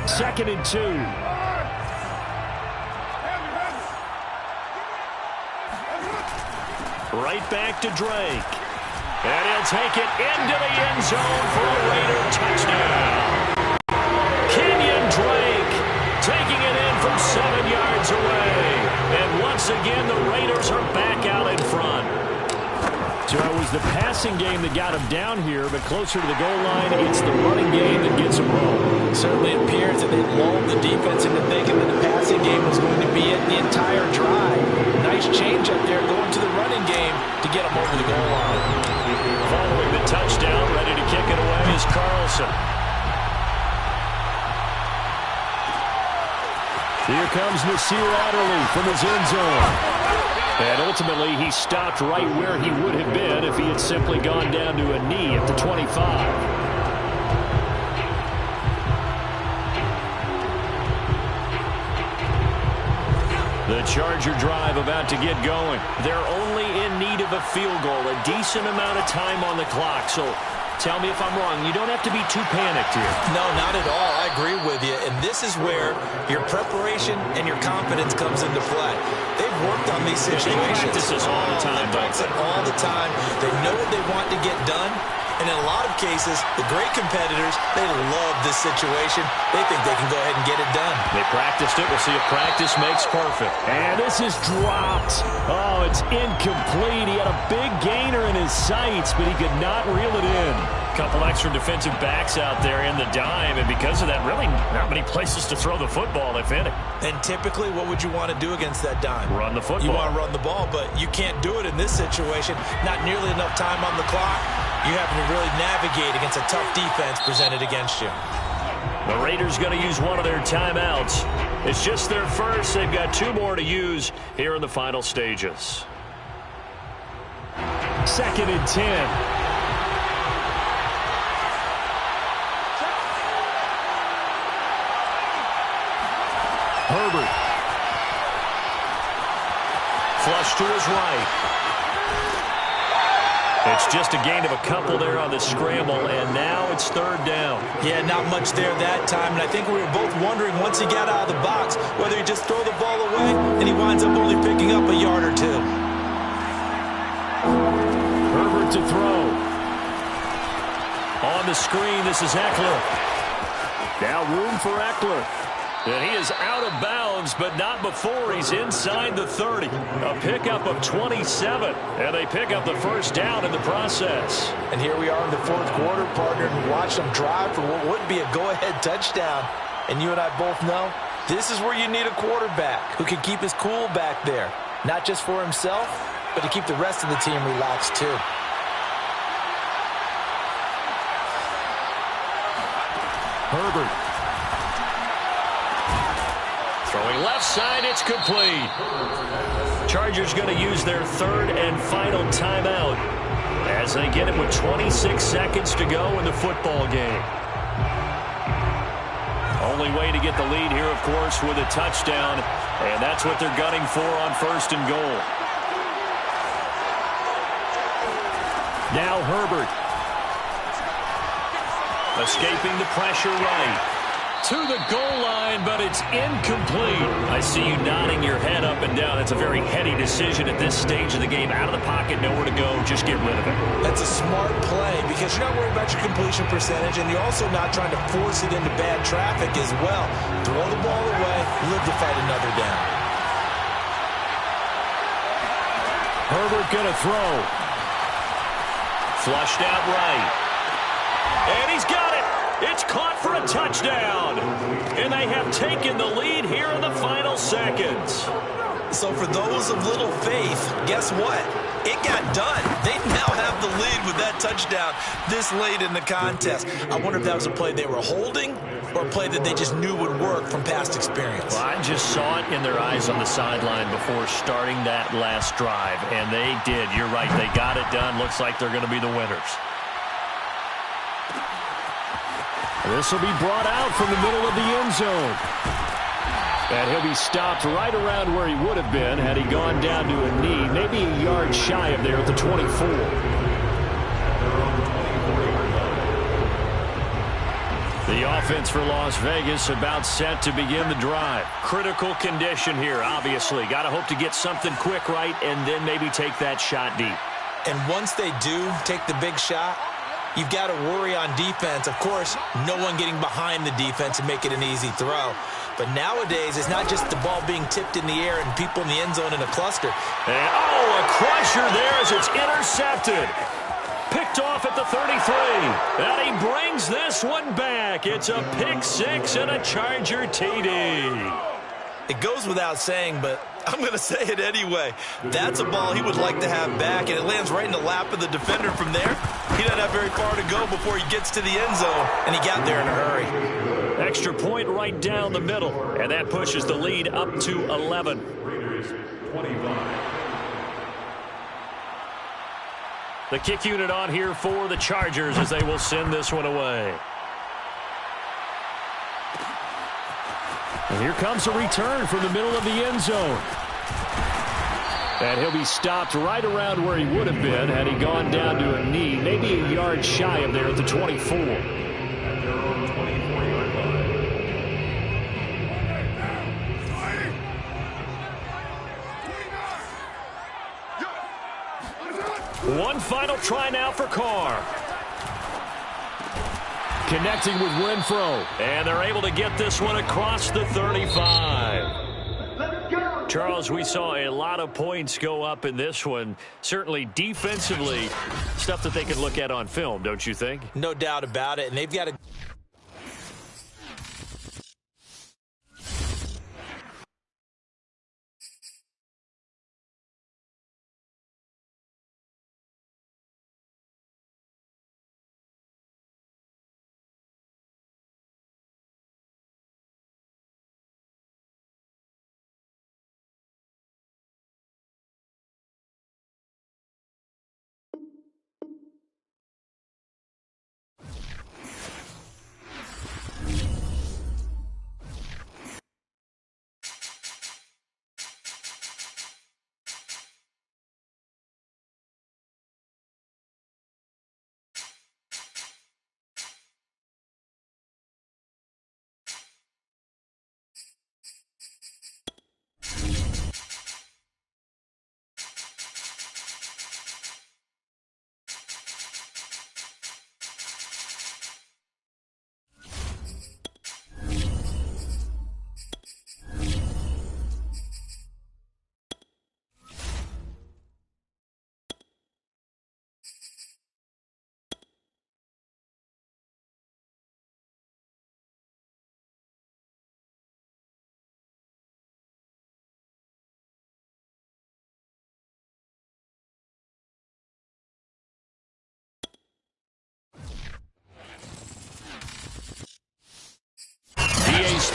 Second and 2. Right back to Drake. And he'll take it into the end zone for a Raider touchdown. Kenyon Drake taking it in from 7 yards away. And once again, the Raiders are back out in front. So it was the passing game that got him down here, but closer to the goal line, it's the running game that gets him home. Certainly appears that they lulled the defense into thinking that the passing game was going to be it the entire drive. Nice change up there going to the running game to get him over the goal line. Following the touchdown, ready to kick it away is Carlson. Here comes Nasir Adderley from his end zone. And ultimately, he stopped right where he would have been if he had simply gone down to a knee at the 25. The Charger drive about to get going. They're only in need of a field goal, a decent amount of time on the clock. So tell me if I'm wrong. You don't have to be too panicked here. No, not at all. I agree with you. And this is where your preparation and your confidence comes into play. They've worked on these situations. They practice this all the time. They practice it all the time. They know what they want to get done. And in a lot of cases, the great competitors, they love this situation. They think they can go ahead and get it done. They practiced it. We'll see if practice makes perfect. And this is dropped. Oh, it's incomplete. He had a big gainer in his sights, but he could not reel it in. Couple extra defensive backs out there in the dime, and because of that, really not many places to throw the football, if any. And typically, what would you want to do against that dime? Run the football. You want to run the ball, but you can't do it in this situation. Not nearly enough time on the clock. You having to really navigate against a tough defense presented against you. The Raiders going to use one of their timeouts. It's just their first. They've got 2 more to use here in the final stages. Second and 10. Herbert. Flush to his right. It's just a gain of a couple there on the scramble, and now it's third down. Yeah, not much there that time, and I think we were both wondering once he got out of the box whether he just throw the ball away, and he winds up only picking up a yard or 2. Herbert to throw. On the screen, this is Eckler. Now room for Eckler. And he is out of bounds, but not before he's inside the 30. A pickup of 27, and they pick up the first down in the process. And here we are in the fourth quarter, partner, and we watched them drive for what would be a go-ahead touchdown. And you and I both know this is where you need a quarterback who can keep his cool back there, not just for himself, but to keep the rest of the team relaxed too. Herbert. Throwing left side, it's complete. Chargers going to use their third and final timeout as they get it with 26 seconds to go in the football game. Only way to get the lead here, of course, with a touchdown, and that's what they're gunning for on first and goal. Now Herbert. Escaping the pressure right. To the goal line, but it's incomplete. I see you nodding your head up and down. That's a very heady decision at this stage of the game. Out of the pocket, nowhere to go. Just get rid of it. That's a smart play because you're not worried about your completion percentage, and you're also not trying to force it into bad traffic as well. Throw the ball away, live to fight another down. Herbert gonna throw. Flushed out right. And he's got it. It's caught for a touchdown. And they have taken the lead here in the final seconds. So for those of little faith, guess what? It got done. They now have the lead with that touchdown this late in the contest. I wonder if that was a play they were holding or a play that they just knew would work from past experience. Well, I just saw it in their eyes on the sideline before starting that last drive, and they did. You're right. They got it done. Looks like they're going to be the winners. This will be brought out from the middle of the end zone. And he'll be stopped right around where he would have been had he gone down to a knee, maybe a yard shy of there at the 24. The offense for Las Vegas about set to begin the drive. Critical condition here, obviously. Got to hope to get something quick right and then maybe take that shot deep. And once they do take the big shot, you've got to worry on defense. Of course, no one getting behind the defense and make it an easy throw. But nowadays, it's not just the ball being tipped in the air and people in the end zone in a cluster. And, a crusher there as it's intercepted. Picked off at the 33. And he brings this one back. It's a pick six and a Charger TD. It goes without saying, but I'm going to say it anyway. That's a ball he would like to have back, and it lands right in the lap of the defender from there. He doesn't have very far to go before he gets to the end zone, and he got there in a hurry. Extra point right down the middle, and that pushes the lead up to 11. The kick unit on here for the Chargers as they will send this one away. And here comes a return from the middle of the end zone. And he'll be stopped right around where he would have been had he gone down to a knee, maybe a yard shy of there at the 24. One final try now for Carr. Connecting with Renfro. And they're able to get this one across the 35. Charles, we saw a lot of points go up in this one. Certainly defensively, stuff that they can look at on film, don't you think? No doubt about it. And they've got to...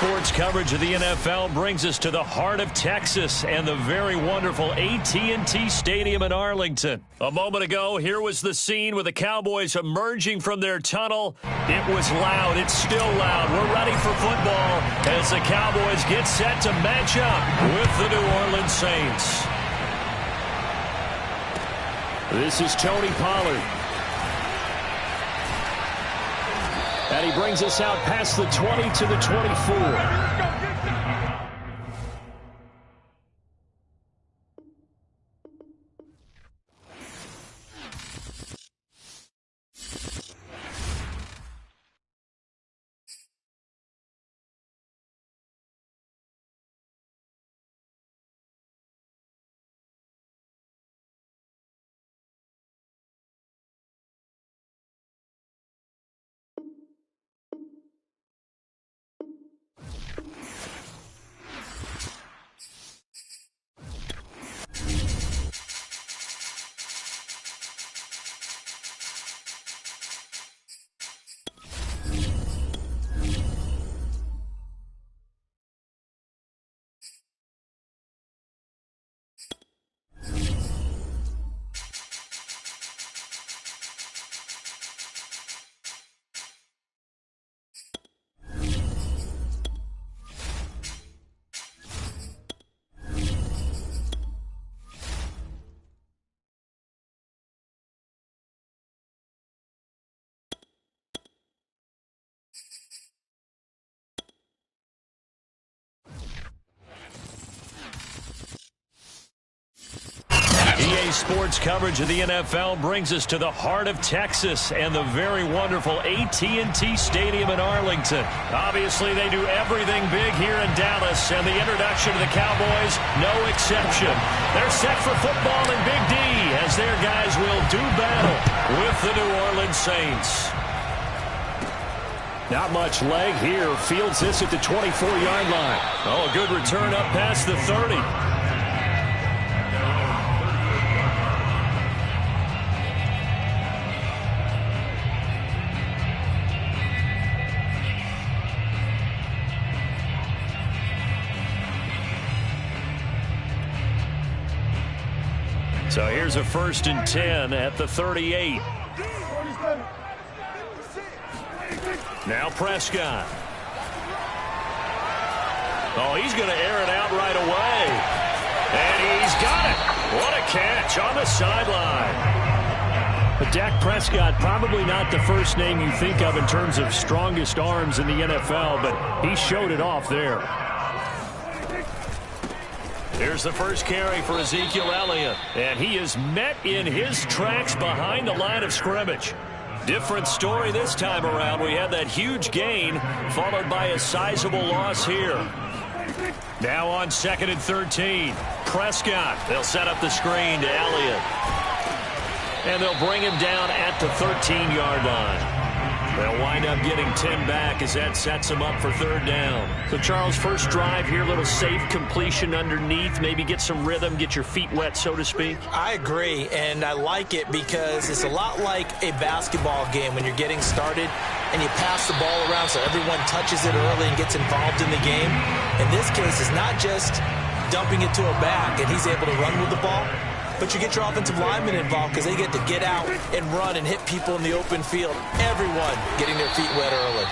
Sports coverage of the NFL brings us to the heart of Texas and the very wonderful AT&T Stadium in Arlington. A moment ago, here was the scene with the Cowboys emerging from their tunnel. It was loud. It's still loud. We're ready for football as the Cowboys get set to match up with the New Orleans Saints. This is Tony Pollard. And he brings us out past the 20 to the 24. EA Sports coverage of the NFL brings us to the heart of Texas and the very wonderful AT&T Stadium in Arlington. Obviously, they do everything big here in Dallas, and the introduction to the Cowboys, no exception. They're set for football in Big D as their guys will do battle with the New Orleans Saints. Not much leg here. Fields this at the 24-yard line. Oh, a good return up past the 30. So here's a 1st and 10 at the 38. Now Prescott. Oh, he's going to air it out right away. And he's got it. What a catch on the sideline. But Dak Prescott, probably not the first name you think of in terms of strongest arms in the NFL, but he showed it off there. Here's the first carry for Ezekiel Elliott, and he is met in his tracks behind the line of scrimmage. Different story this time around. We had that huge gain, followed by a sizable loss here. Now on 2nd and 13. Prescott. They'll set up the screen to Elliott. And they'll bring him down at the 13-yard line. They'll wind up getting 10 back as that sets them up for 3rd down. So, Charles, first drive here, little safe completion underneath, maybe get some rhythm, get your feet wet, so to speak. I agree, and I like it because it's a lot like a basketball game when you're getting started and you pass the ball around so everyone touches it early and gets involved in the game. In this case, it's not just dumping it to a back and he's able to run with the ball, but you get your offensive linemen involved because they get to get out and run and hit people in the open field. Everyone getting their feet wet early.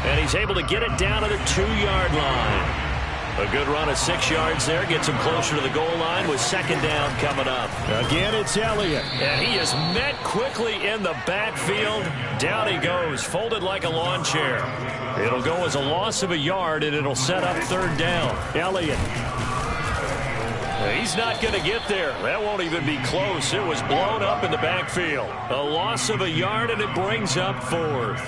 And he's able to get it down to the 2-yard line. A good run of 6 yards there. Gets him closer to the goal line with 2nd down coming up. Again, it's Elliott. And he is met quickly in the backfield. Down he goes, folded like a lawn chair. It'll go as a loss of a yard, and it'll set up 3rd down. Elliott. He's not going to get there. That won't even be close. It was blown up in the backfield. A loss of a yard, and it brings up 4th.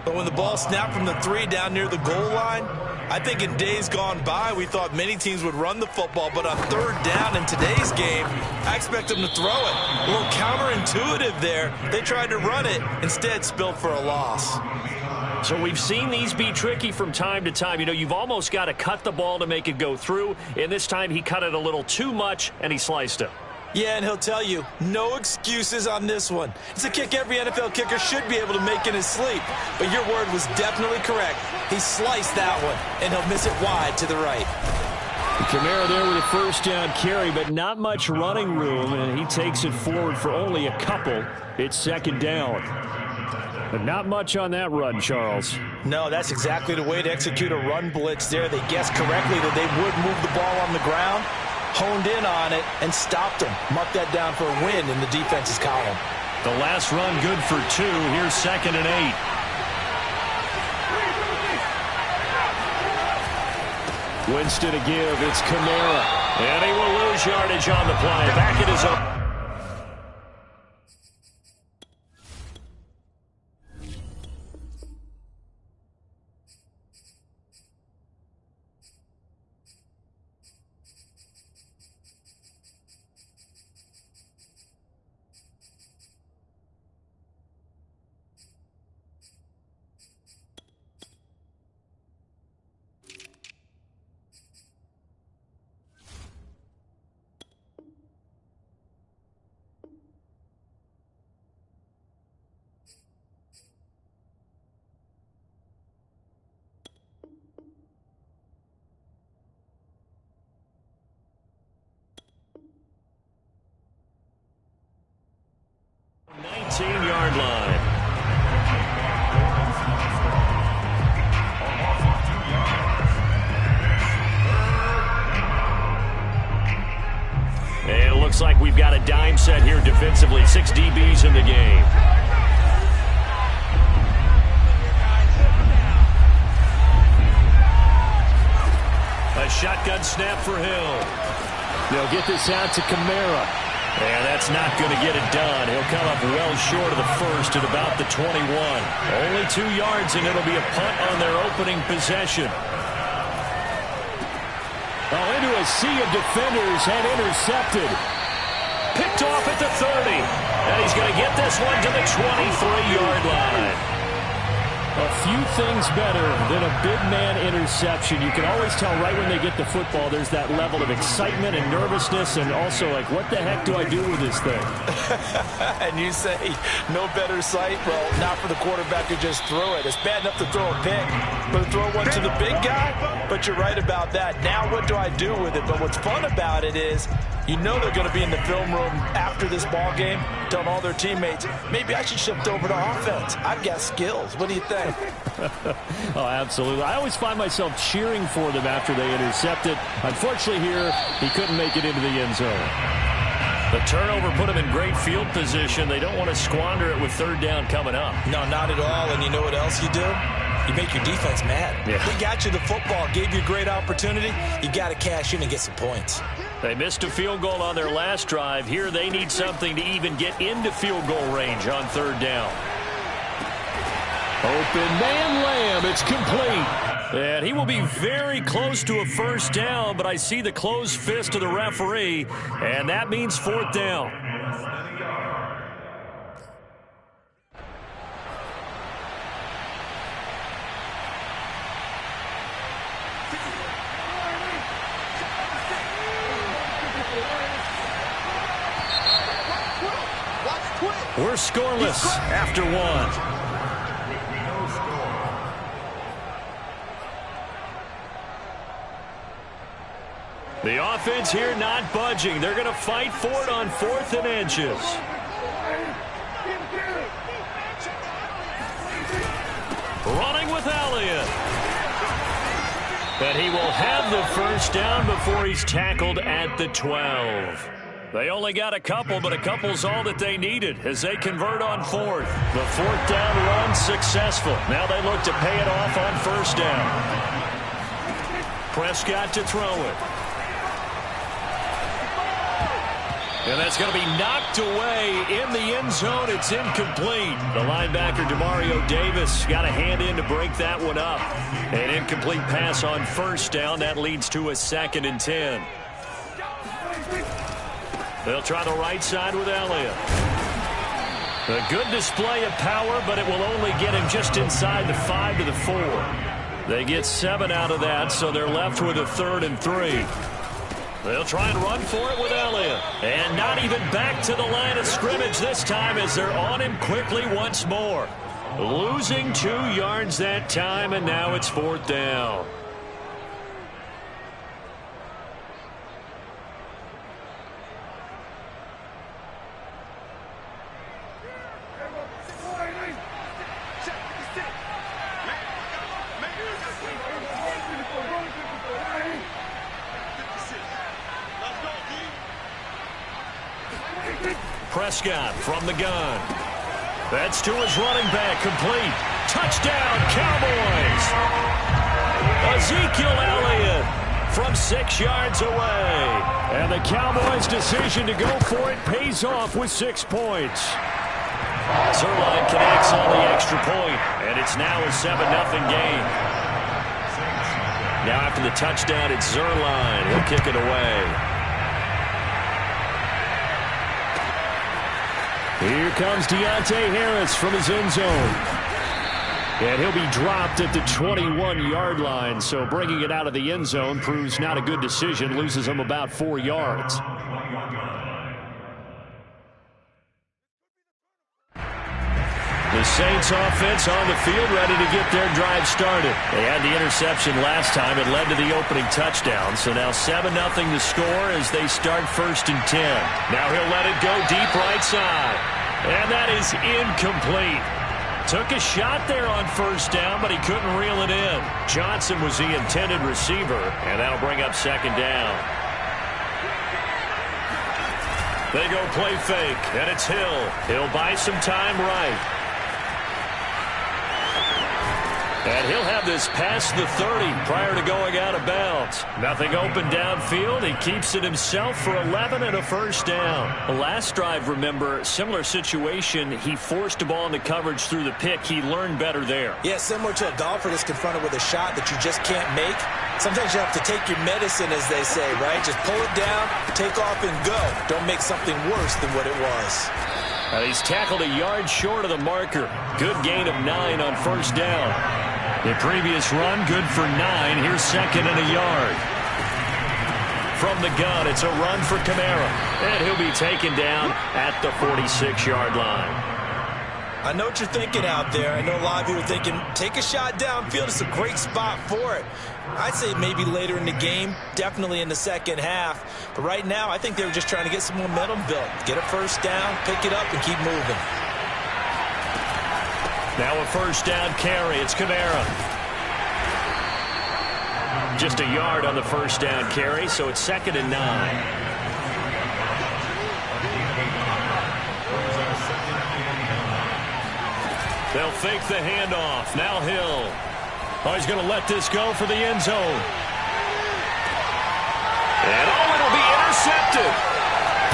But when the ball snapped from the 3 down near the goal line, I think in days gone by, we thought many teams would run the football, but on 3rd down in today's game, I expect them to throw it. A little counterintuitive there. They tried to run it, instead spilled for a loss. So we've seen these be tricky from time to time. You know, you've almost got to cut the ball to make it go through. And this time he cut it a little too much, and he sliced it. Yeah, and he'll tell you, no excuses on this one. It's a kick every NFL kicker should be able to make in his sleep. But your word was definitely correct. He sliced that one, and he'll miss it wide to the right. Kamara there with a first down carry, but not much running room, and he takes it forward for only a couple. It's second down. But not much on that run, Charles. No, that's exactly the way to execute a run blitz there. They guessed correctly that they would move the ball on the ground, honed in on it, and stopped them. Mark that down for a win in the defense's column. The last run good for 2. Here's 2nd and 8. Winston to give. It's Kamara. And he will lose yardage on the play. Back at his own. Yard line. And it looks like we've got a dime set here defensively. 6 DBs in the game. A shotgun snap for Hill. They'll get this out to Kamara. And that's not going to get it done. He'll come up well short of the first at about the 21. Only 2 yards, and it'll be a punt on their opening possession. Oh, into a sea of defenders and intercepted. Picked off at the 30. And he's going to get this one to the 23-yard line. A few things better than a big man interception. You can always tell right when they get the football, there's that level of excitement and nervousness, and also like, what the heck do I do with this thing? And you say, no better sight? Well, not for the quarterback to just throw it. It's bad enough to throw a pick, but to throw one to the big guy? But you're right about that. Now what do I do with it? But what's fun about it is, you know they're going to be in the film room after this ball game, telling all their teammates, maybe I should shift over to offense. I've got skills. What do you think? Oh, absolutely. I always find myself cheering for them after they intercept it. Unfortunately here, he couldn't make it into the end zone. The turnover put him in great field position. They don't want to squander it with 3rd down coming up. No, not at all. And you know what else you do? You make your defense mad. Yeah. They got you the football, gave you a great opportunity. You got to cash in and get some points. They missed a field goal on their last drive. Here they need something to even get into field goal range on 3rd down. Open man Lamb. It's complete. And he will be very close to a 1st down, but I see the closed fist of the referee, and that means 4th down. We're scoreless after 1. The offense here not budging. They're going to fight for it on 4th and inches. Running with Elliott. And he will have the 1st down before he's tackled at the 12. They only got a couple, but a couple's all that they needed as they convert on 4th. The 4th down run successful. Now they look to pay it off on 1st down. Prescott to throw it. And that's going to be knocked away in the end zone. It's incomplete. The linebacker, Demario Davis, got a hand in to break that one up. An incomplete pass on 1st down. That leads to a 2nd and 10. They'll try the right side with Elliott. A good display of power, but it will only get him just inside the 5 to the 4. They get 7 out of that, so they're left with a 3rd and 3. They'll try and run for it with Elliott. And not even back to the line of scrimmage this time as they're on him quickly once more. Losing 2 yards that time, and now it's 4th down. Prescott from the gun. That's to his running back, complete. Touchdown, Cowboys! Ezekiel Elliott from 6 yards away. And the Cowboys' decision to go for it pays off with 6 points. Zerline connects on the extra point, and it's now a 7-0 game. Now after the touchdown, it's Zerline. He'll kick it away. Here comes Deontay Harris from his end zone. And he'll be dropped at the 21-yard line, so bringing it out of the end zone proves not a good decision, loses him about 4 yards. The Saints offense on the field ready to get their drive started. They had the interception last time. It led to the opening touchdown, so now 7-0 the score as they start 1st and 10. Now he'll let it go deep right side. And that is incomplete. Took a shot there on 1st down, but he couldn't reel it in. Johnson was the intended receiver, and that'll bring up 2nd down. They go play fake, and it's Hill. He'll buy some time right. And he'll have this past the 30 prior to going out of bounds. Nothing open downfield. He keeps it himself for 11 and a 1st down. The last drive, remember, similar situation. He forced the ball into coverage through the pick. He learned better there. Yeah, similar to a golfer that's confronted with a shot that you just can't make. Sometimes you have to take your medicine, as they say, right? Just pull it down, take off, and go. Don't make something worse than what it was. He's tackled a yard short of the marker. Good gain of 9 on 1st down. The previous run, good for 9. Here's 2nd and a yard. From the gun, it's a run for Kamara. And he'll be taken down at the 46-yard line. I know what you're thinking out there. I know a lot of you are thinking, take a shot downfield. It's a great spot for it. I'd say maybe later in the game, definitely in the 2nd half. But right now, I think they were just trying to get some momentum built. Get a 1st down, pick it up, and keep moving. Now a 1st down carry. It's Kamara. Just a yard on the 1st down carry, so it's 2nd and 9. They'll fake the handoff. Now Hill. Oh, he's going to let this go for the end zone. And it'll be intercepted.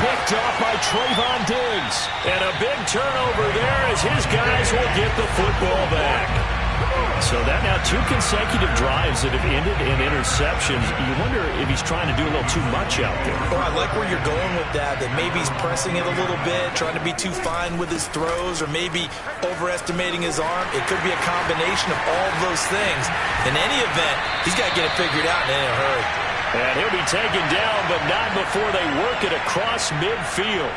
Picked off by Trayvon Diggs. And a big turnover there as his guys will get the football back. So that now 2 consecutive drives that have ended in interceptions. You wonder if he's trying to do a little too much out there. Well, I like where you're going with that maybe he's pressing it a little bit, trying to be too fine with his throws, or maybe overestimating his arm. It could be a combination of all of those things. In any event, he's got to get it figured out in a hurry. And he'll be taken down, but not before they work it across midfield.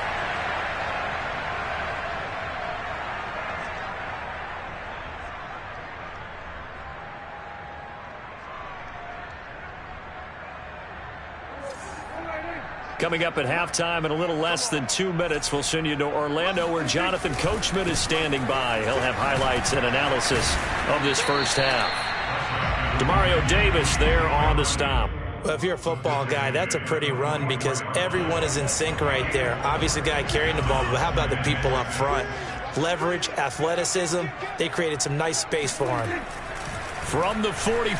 Coming up at halftime in a little less than 2 minutes, we'll send you to Orlando where Jonathan Coachman is standing by. He'll have highlights and analysis of this 1st half. Demario Davis there on the stop. Well, if you're a football guy, that's a pretty run because everyone is in sync right there. Obviously, the guy carrying the ball, but how about the people up front? Leverage, athleticism, they created some nice space for him. From the 44,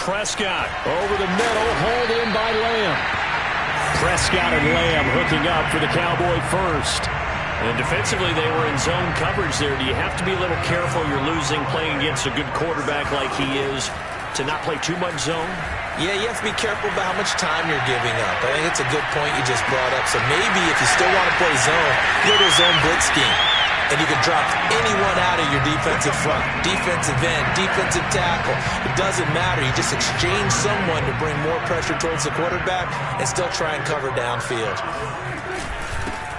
Prescott over the middle, hauled in by Lamb. Prescott and Lamb hooking up for the Cowboy 1st. And defensively, they were in zone coverage there. Do you have to be a little careful? You're losing, playing against a good quarterback like he is, to not play too much zone? Yeah, you have to be careful about how much time you're giving up. I think it's a good point you just brought up. So maybe if you still want to play zone, go to a zone blitz scheme. and you can drop anyone out of your defensive front. Defensive end, defensive tackle. It doesn't matter. You just exchange someone to bring more pressure towards the quarterback and still try and cover downfield.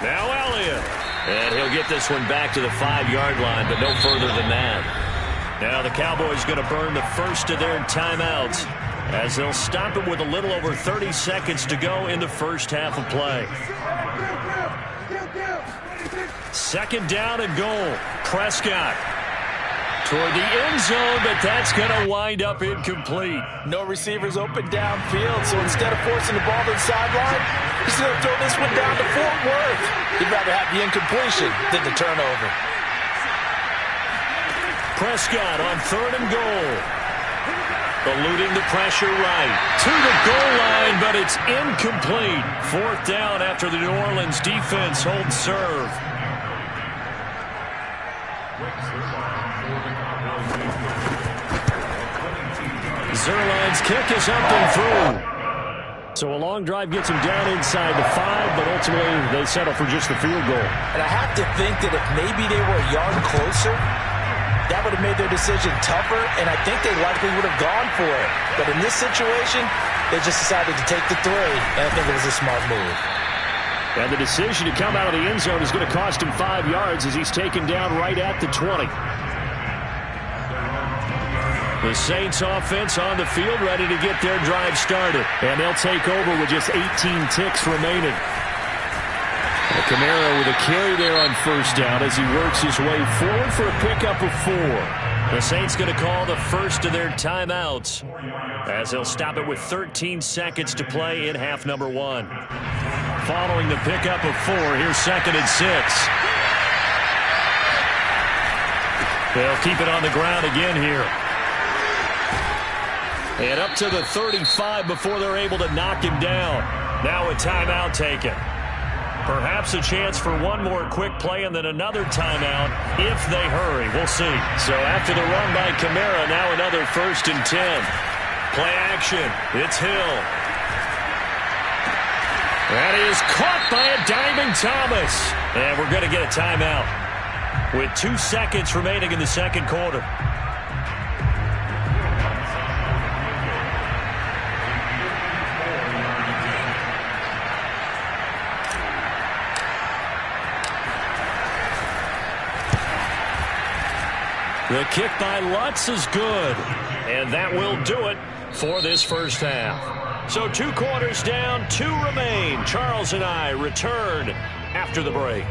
Now Elliott. And he'll get this one back to the 5-yard line, but no further than that. Now the Cowboys going to burn the first of their timeouts as they'll stop it with a little over 30 seconds to go in the first half of play. Second down and goal. Prescott toward the end zone, but that's going to wind up incomplete. No receivers open downfield, so instead of forcing the ball to the sideline, he's going to throw this one down to Fort Worth. He'd rather have the incompletion than the turnover. Prescott on third and goal. Eluding the pressure right to the goal line, but it's incomplete. Fourth down after the New Orleans defense holds serve. Zerline's kick is up and through. So a long drive gets him down inside the 5, but ultimately they settle for just the field goal. And I have to think that if maybe they were a yard closer, that would have made their decision tougher, and I think they likely would have gone for it. But in this situation, they just decided to take the 3, and I think it was a smart move. And the decision to come out of the end zone is going to cost him 5 yards as he's taken down right at the 20. The Saints offense on the field ready to get their drive started. And they'll take over with just 18 ticks remaining. Kamara with a carry there on first down as he works his way forward for a pickup of 4. The Saints going to call the first of their timeouts as they'll stop it with 13 seconds to play in half number 1. Following the pickup of 4, here's second and 6. They'll keep it on the ground again here. And up to the 35 before they're able to knock him down. Now a timeout taken. Perhaps a chance for one more quick play and then another timeout if they hurry. We'll see. So after the run by Kamara, now another 1st and 10. Play action. It's Hill. That is caught by a diving Thomas. And we're going to get a timeout with 2 seconds remaining in the second quarter. The kick by Lutz is good, and that will do it for this first half. So 2 quarters down, 2 remain. Charles and I return after the break.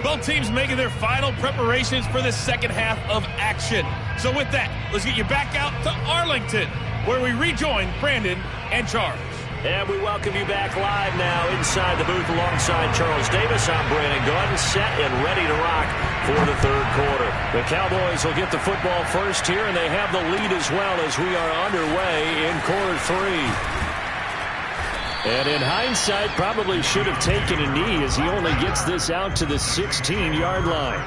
Both teams making their final preparations for the second half of action. So with that, let's get you back out to Arlington, where we rejoin Brandon and Charles. And we welcome you back live now inside the booth alongside Charles Davis. I'm Brandon Gunn, set and ready to rock for the third quarter. The Cowboys will get the football first here, and they have the lead as well as we are underway in quarter 3. And in hindsight, probably should have taken a knee as he only gets this out to the 16-yard line.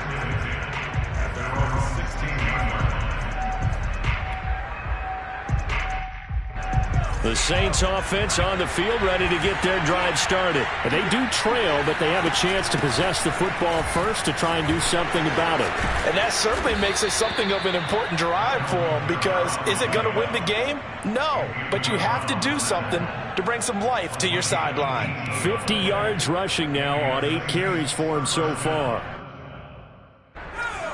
The Saints offense on the field ready to get their drive started. And they do trail, but they have a chance to possess the football first to try and do something about it. And that certainly makes it something of an important drive for them, because is it going to win the game? No, but you have to do something to bring some life to your sideline. 50 yards rushing now on 8 carries for him so far.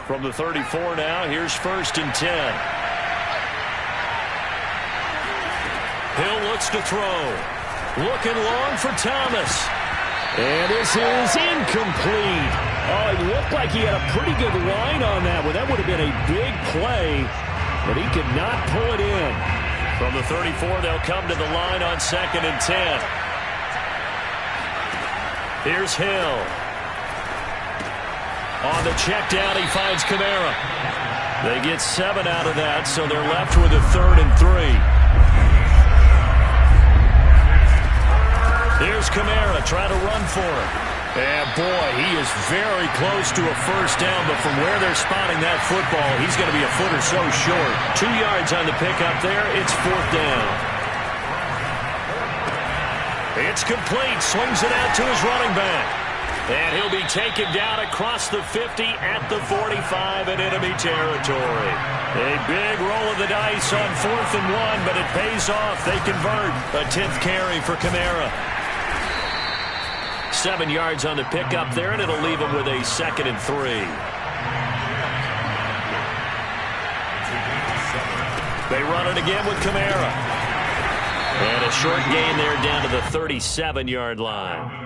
From the 34 now, here's 1st and 10. Hill looks to throw. Looking long for Thomas. And this is incomplete. Oh, it looked like he had a pretty good line on that one. That would have been a big play, but he could not pull it in. From the 34, they'll come to the line on 2nd and 10. Here's Hill. On the check down, he finds Kamara. They get 7 out of that, so they're left with a 3rd and 3. Here's Kamara trying to run for it. And boy, he is very close to a first down, but from where they're spotting that football, he's going to be a foot or so short. 2 yards on the pickup there. It's 4th down. It's complete. Swings it out to his running back. And he'll be taken down across the 50 at the 45 in enemy territory. A big roll of the dice on 4th and 1, but it pays off. They convert. A 10th carry for Kamara. 7 yards on the pickup there, and it'll leave him with a 2nd and 3. They run it again with Kamara. And a short gain there down to the 37-yard line.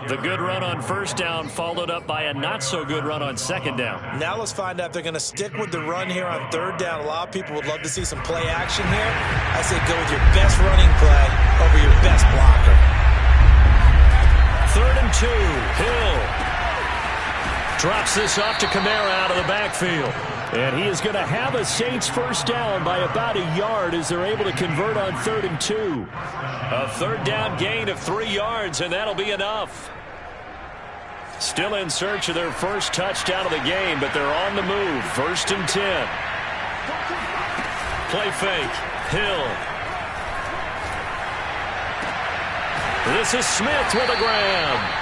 The good run on 1st down followed up by a not-so-good run on 2nd down. Now let's find out if they're going to stick with the run here on 3rd down. A lot of people would love to see some play action here. I say go with your best running play over your best blocker. 3rd and 2. Hill drops this off to Kamara out of the backfield. And he is going to have a Saints 1st down by about a yard as they're able to convert on 3rd and 2. A 3rd down gain of 3 yards, and that'll be enough. Still in search of their first touchdown of the game, but they're on the move. 1st and 10. Play fake. Hill. This is Smith with a grab.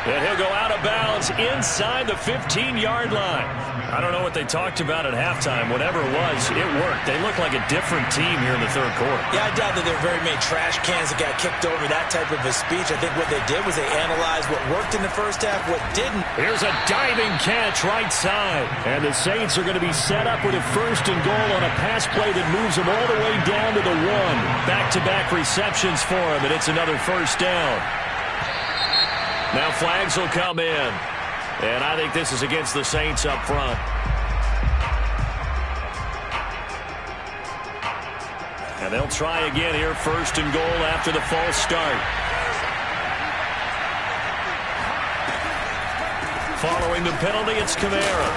And he'll go out of bounds inside the 15-yard line. I don't know what they talked about at halftime. Whatever it was, it worked. They look like a different team here in the 3rd quarter. Yeah, I doubt that there are very many trash cans that got kicked over, that type of a speech. I think what they did was they analyzed what worked in the 1st half, what didn't. Here's a diving catch right side. And the Saints are going to be set up with a 1st and goal on a pass play that moves them all the way down to the 1. Back-to-back receptions for him, and it's another 1st down. Now flags will come in. And I think this is against the Saints up front. And they'll try again here, 1st and goal after the false start. Following the penalty, it's Kamara.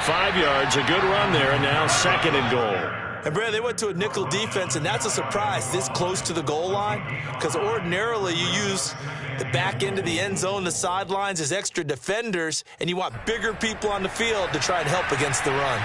5 yards, a good run there, and now 2nd and goal. And, Brad, they went to a nickel defense, and that's a surprise this close to the goal line, because ordinarily you use the back end of the end zone, the sidelines as extra defenders, and you want bigger people on the field to try and help against the run.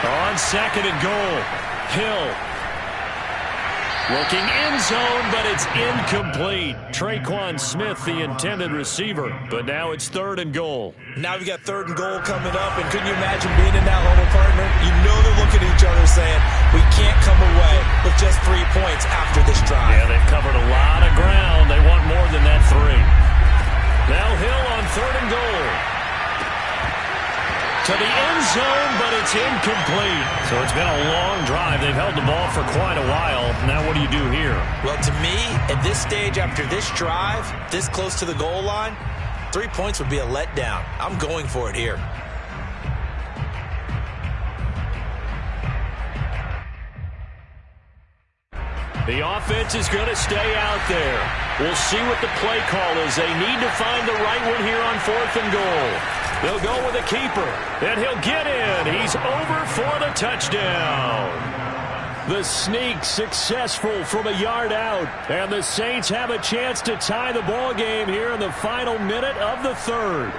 On 2nd and goal, Hill looking end zone, but it's incomplete. Traquan Smith, the intended receiver, but now it's 3rd and goal. Now we've got 3rd and goal coming up, and couldn't you imagine being in that huddle, partner? You know they're looking at each other saying, we can't come away with just 3 points after this drive. Yeah, they've covered a lot of ground. They want more than that 3. Now Hill on 3rd and goal. To the end zone, but it's incomplete. So it's been a long drive. They've held the ball for quite a while. Now what do you do here? Well, to me, at this stage after this drive, this close to the goal line, 3 points would be a letdown. I'm going for it here. The offense is going to stay out there. We'll see what the play call is. They need to find the right one here on 4th and goal. They'll go with a keeper, and he'll get in. He's over for the touchdown. The sneak successful from a yard out, and the Saints have a chance to tie the ball game here in the final minute of the 3rd.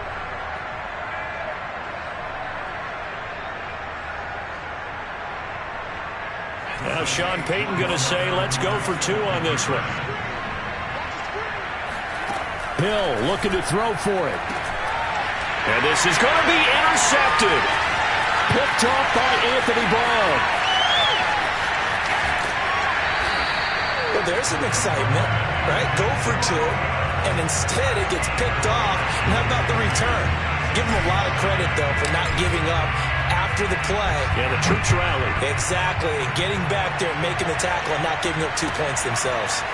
Now Sean Payton going to say, let's go for 2 on this one. Hill looking to throw for it. And this is going to be intercepted. Picked off by Anthony Brown. Well, there's some excitement, right? Go for 2, and instead it gets picked off. And how about the return? Give him a lot of credit, though, for not giving up after the play. Yeah, the troops rallied. Exactly. Getting back there and making the tackle and not giving up 2 points themselves.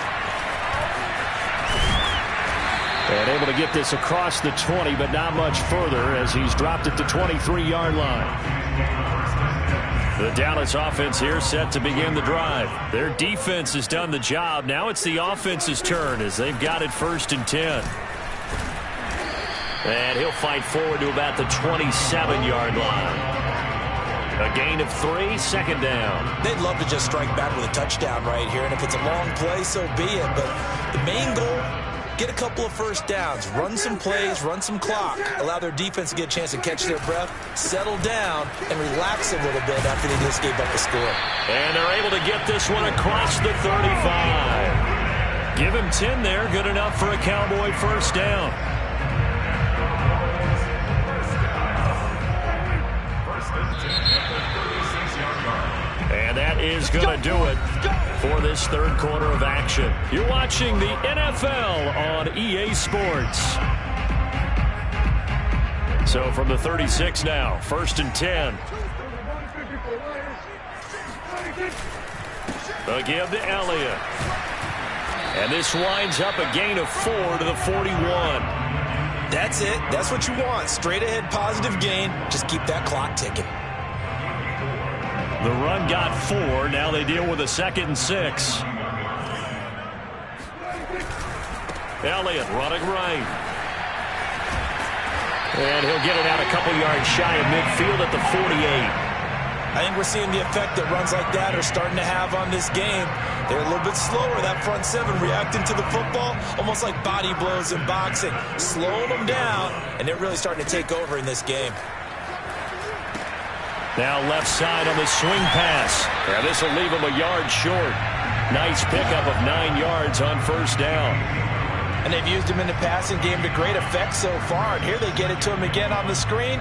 And able to get this across the 20, but not much further as he's dropped at the 23-yard line. The Dallas offense here set to begin the drive. Their defense has done the job. Now it's the offense's turn as they've got it 1st and 10. And he'll fight forward to about the 27-yard line. A gain of 3, second down. They'd love to just strike back with a touchdown right here, and if it's a long play, so be it. But the main goal, get a couple of first downs, run some plays, run some clock, allow their defense to get a chance to catch their breath, settle down, and relax a little bit after they just gave up a score. And they're able to get this one across the 35. Give him 10 there, good enough for a Cowboy first down. And that is going to do it for this third quarter of action. You're watching the NFL on EA Sports. So from the 36 now, 1st and 10. A give to Elliott. And this winds up a gain of 4 to the 41. That's it. That's what you want. Straight ahead positive gain. Just keep that clock ticking. The run got 4. Now they deal with a 2nd and 6. Elliott running right. And he'll get it out a couple yards shy of midfield at the 48. I think we're seeing the effect that runs like that are starting to have on this game. They're a little bit slower, that front seven, reacting to the football, almost like body blows in boxing, slowing them down, and they're really starting to take over in this game. Now left side on the swing pass. Yeah, this will leave him a yard short. Nice pickup of 9 yards on first down. And they've used him in the passing game to great effect so far. And here they get it to him again on the screen,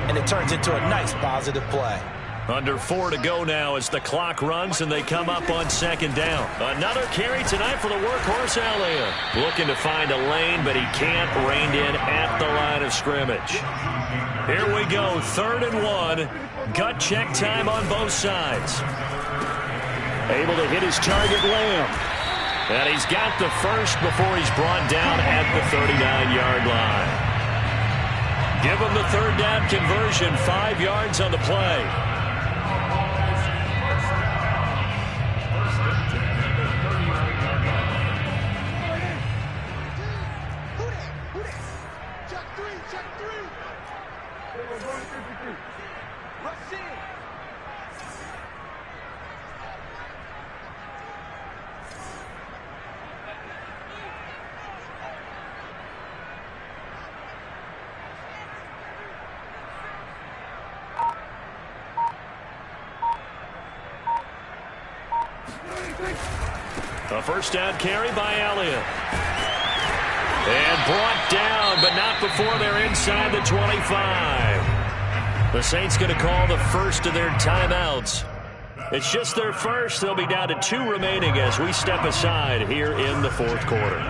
and it turns into a nice positive play. Under 4 to go now as the clock runs and they come up on 2nd down. Another carry tonight for the workhorse Elliott. Looking to find a lane, but he can't. Reined in at the line of scrimmage. Here we go, 3rd and 1. Gut check time on both sides. Able to hit his target, Lamb. And he's got the first before he's brought down at the 39-yard line. Give him the 3rd down conversion, 5 yards on the play. A first down carry by Elliott. And brought down, but not before they're inside the 25. The Saints going to call the first of their timeouts. It's just their first. They'll be down to 2 remaining as we step aside here in the 4th quarter.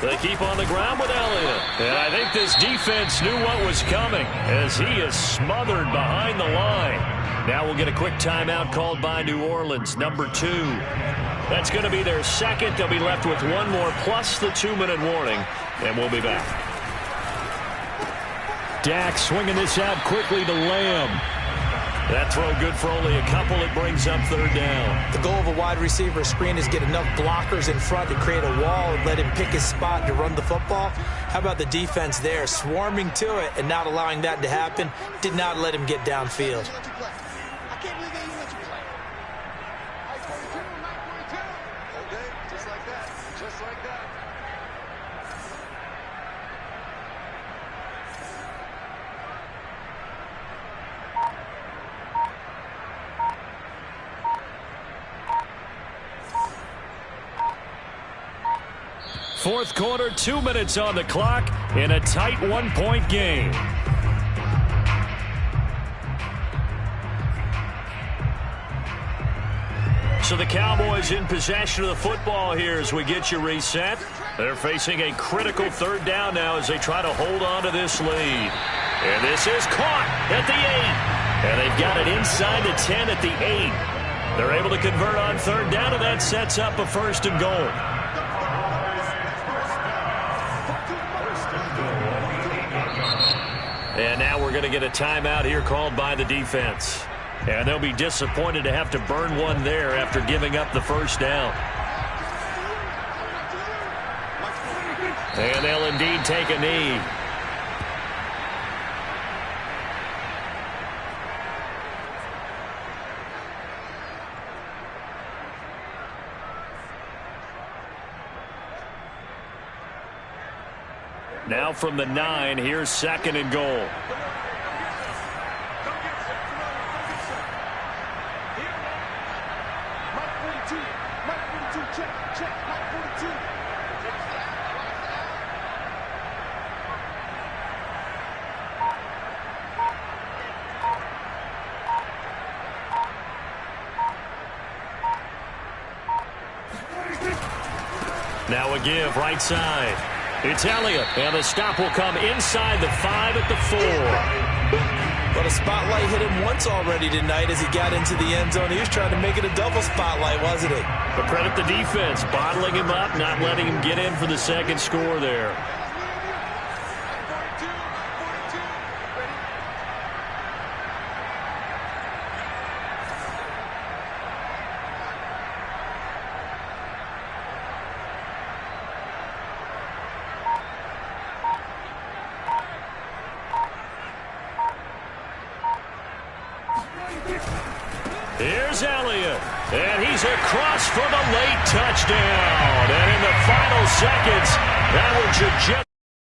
They keep on the ground with Elliott. And I think this defense knew what was coming as he is smothered behind the line. Now we'll get a quick timeout called by New Orleans, number 2. That's going to be their second. They'll be left with 1 more plus the 2-minute warning, and we'll be back. Dak swinging this out quickly to Lamb. That throw good for only a couple. It brings up 3rd down. The goal of a wide receiver screen is get enough blockers in front to create a wall and let him pick his spot to run the football. How about the defense there, swarming to it and not allowing that to happen? Did not let him get downfield. Fourth quarter, 2 minutes on the clock in a tight 1-point game. So the Cowboys in possession of the football here as we get you reset. They're facing a critical 3rd down now as they try to hold on to this lead. And this is caught at the 8. And they've got it inside the 10 at the 8. They're able to convert on 3rd down, and that sets up a 1st and goal. And now we're going to get a timeout here called by the defense. And they'll be disappointed to have to burn one there after giving up the first down. And they'll indeed take a knee. Now from the 9, here's 2nd and goal. Now a give right side. It's Elliott, and the stop will come inside the 5 at the 4. But a spotlight hit him once already tonight as he got into the end zone. He was trying to make it a double spotlight, wasn't he? But credit the defense, bottling him up, not letting him get in for the second score there. Here's Elliott, and he's across for the late touchdown. And in the final seconds, that one should just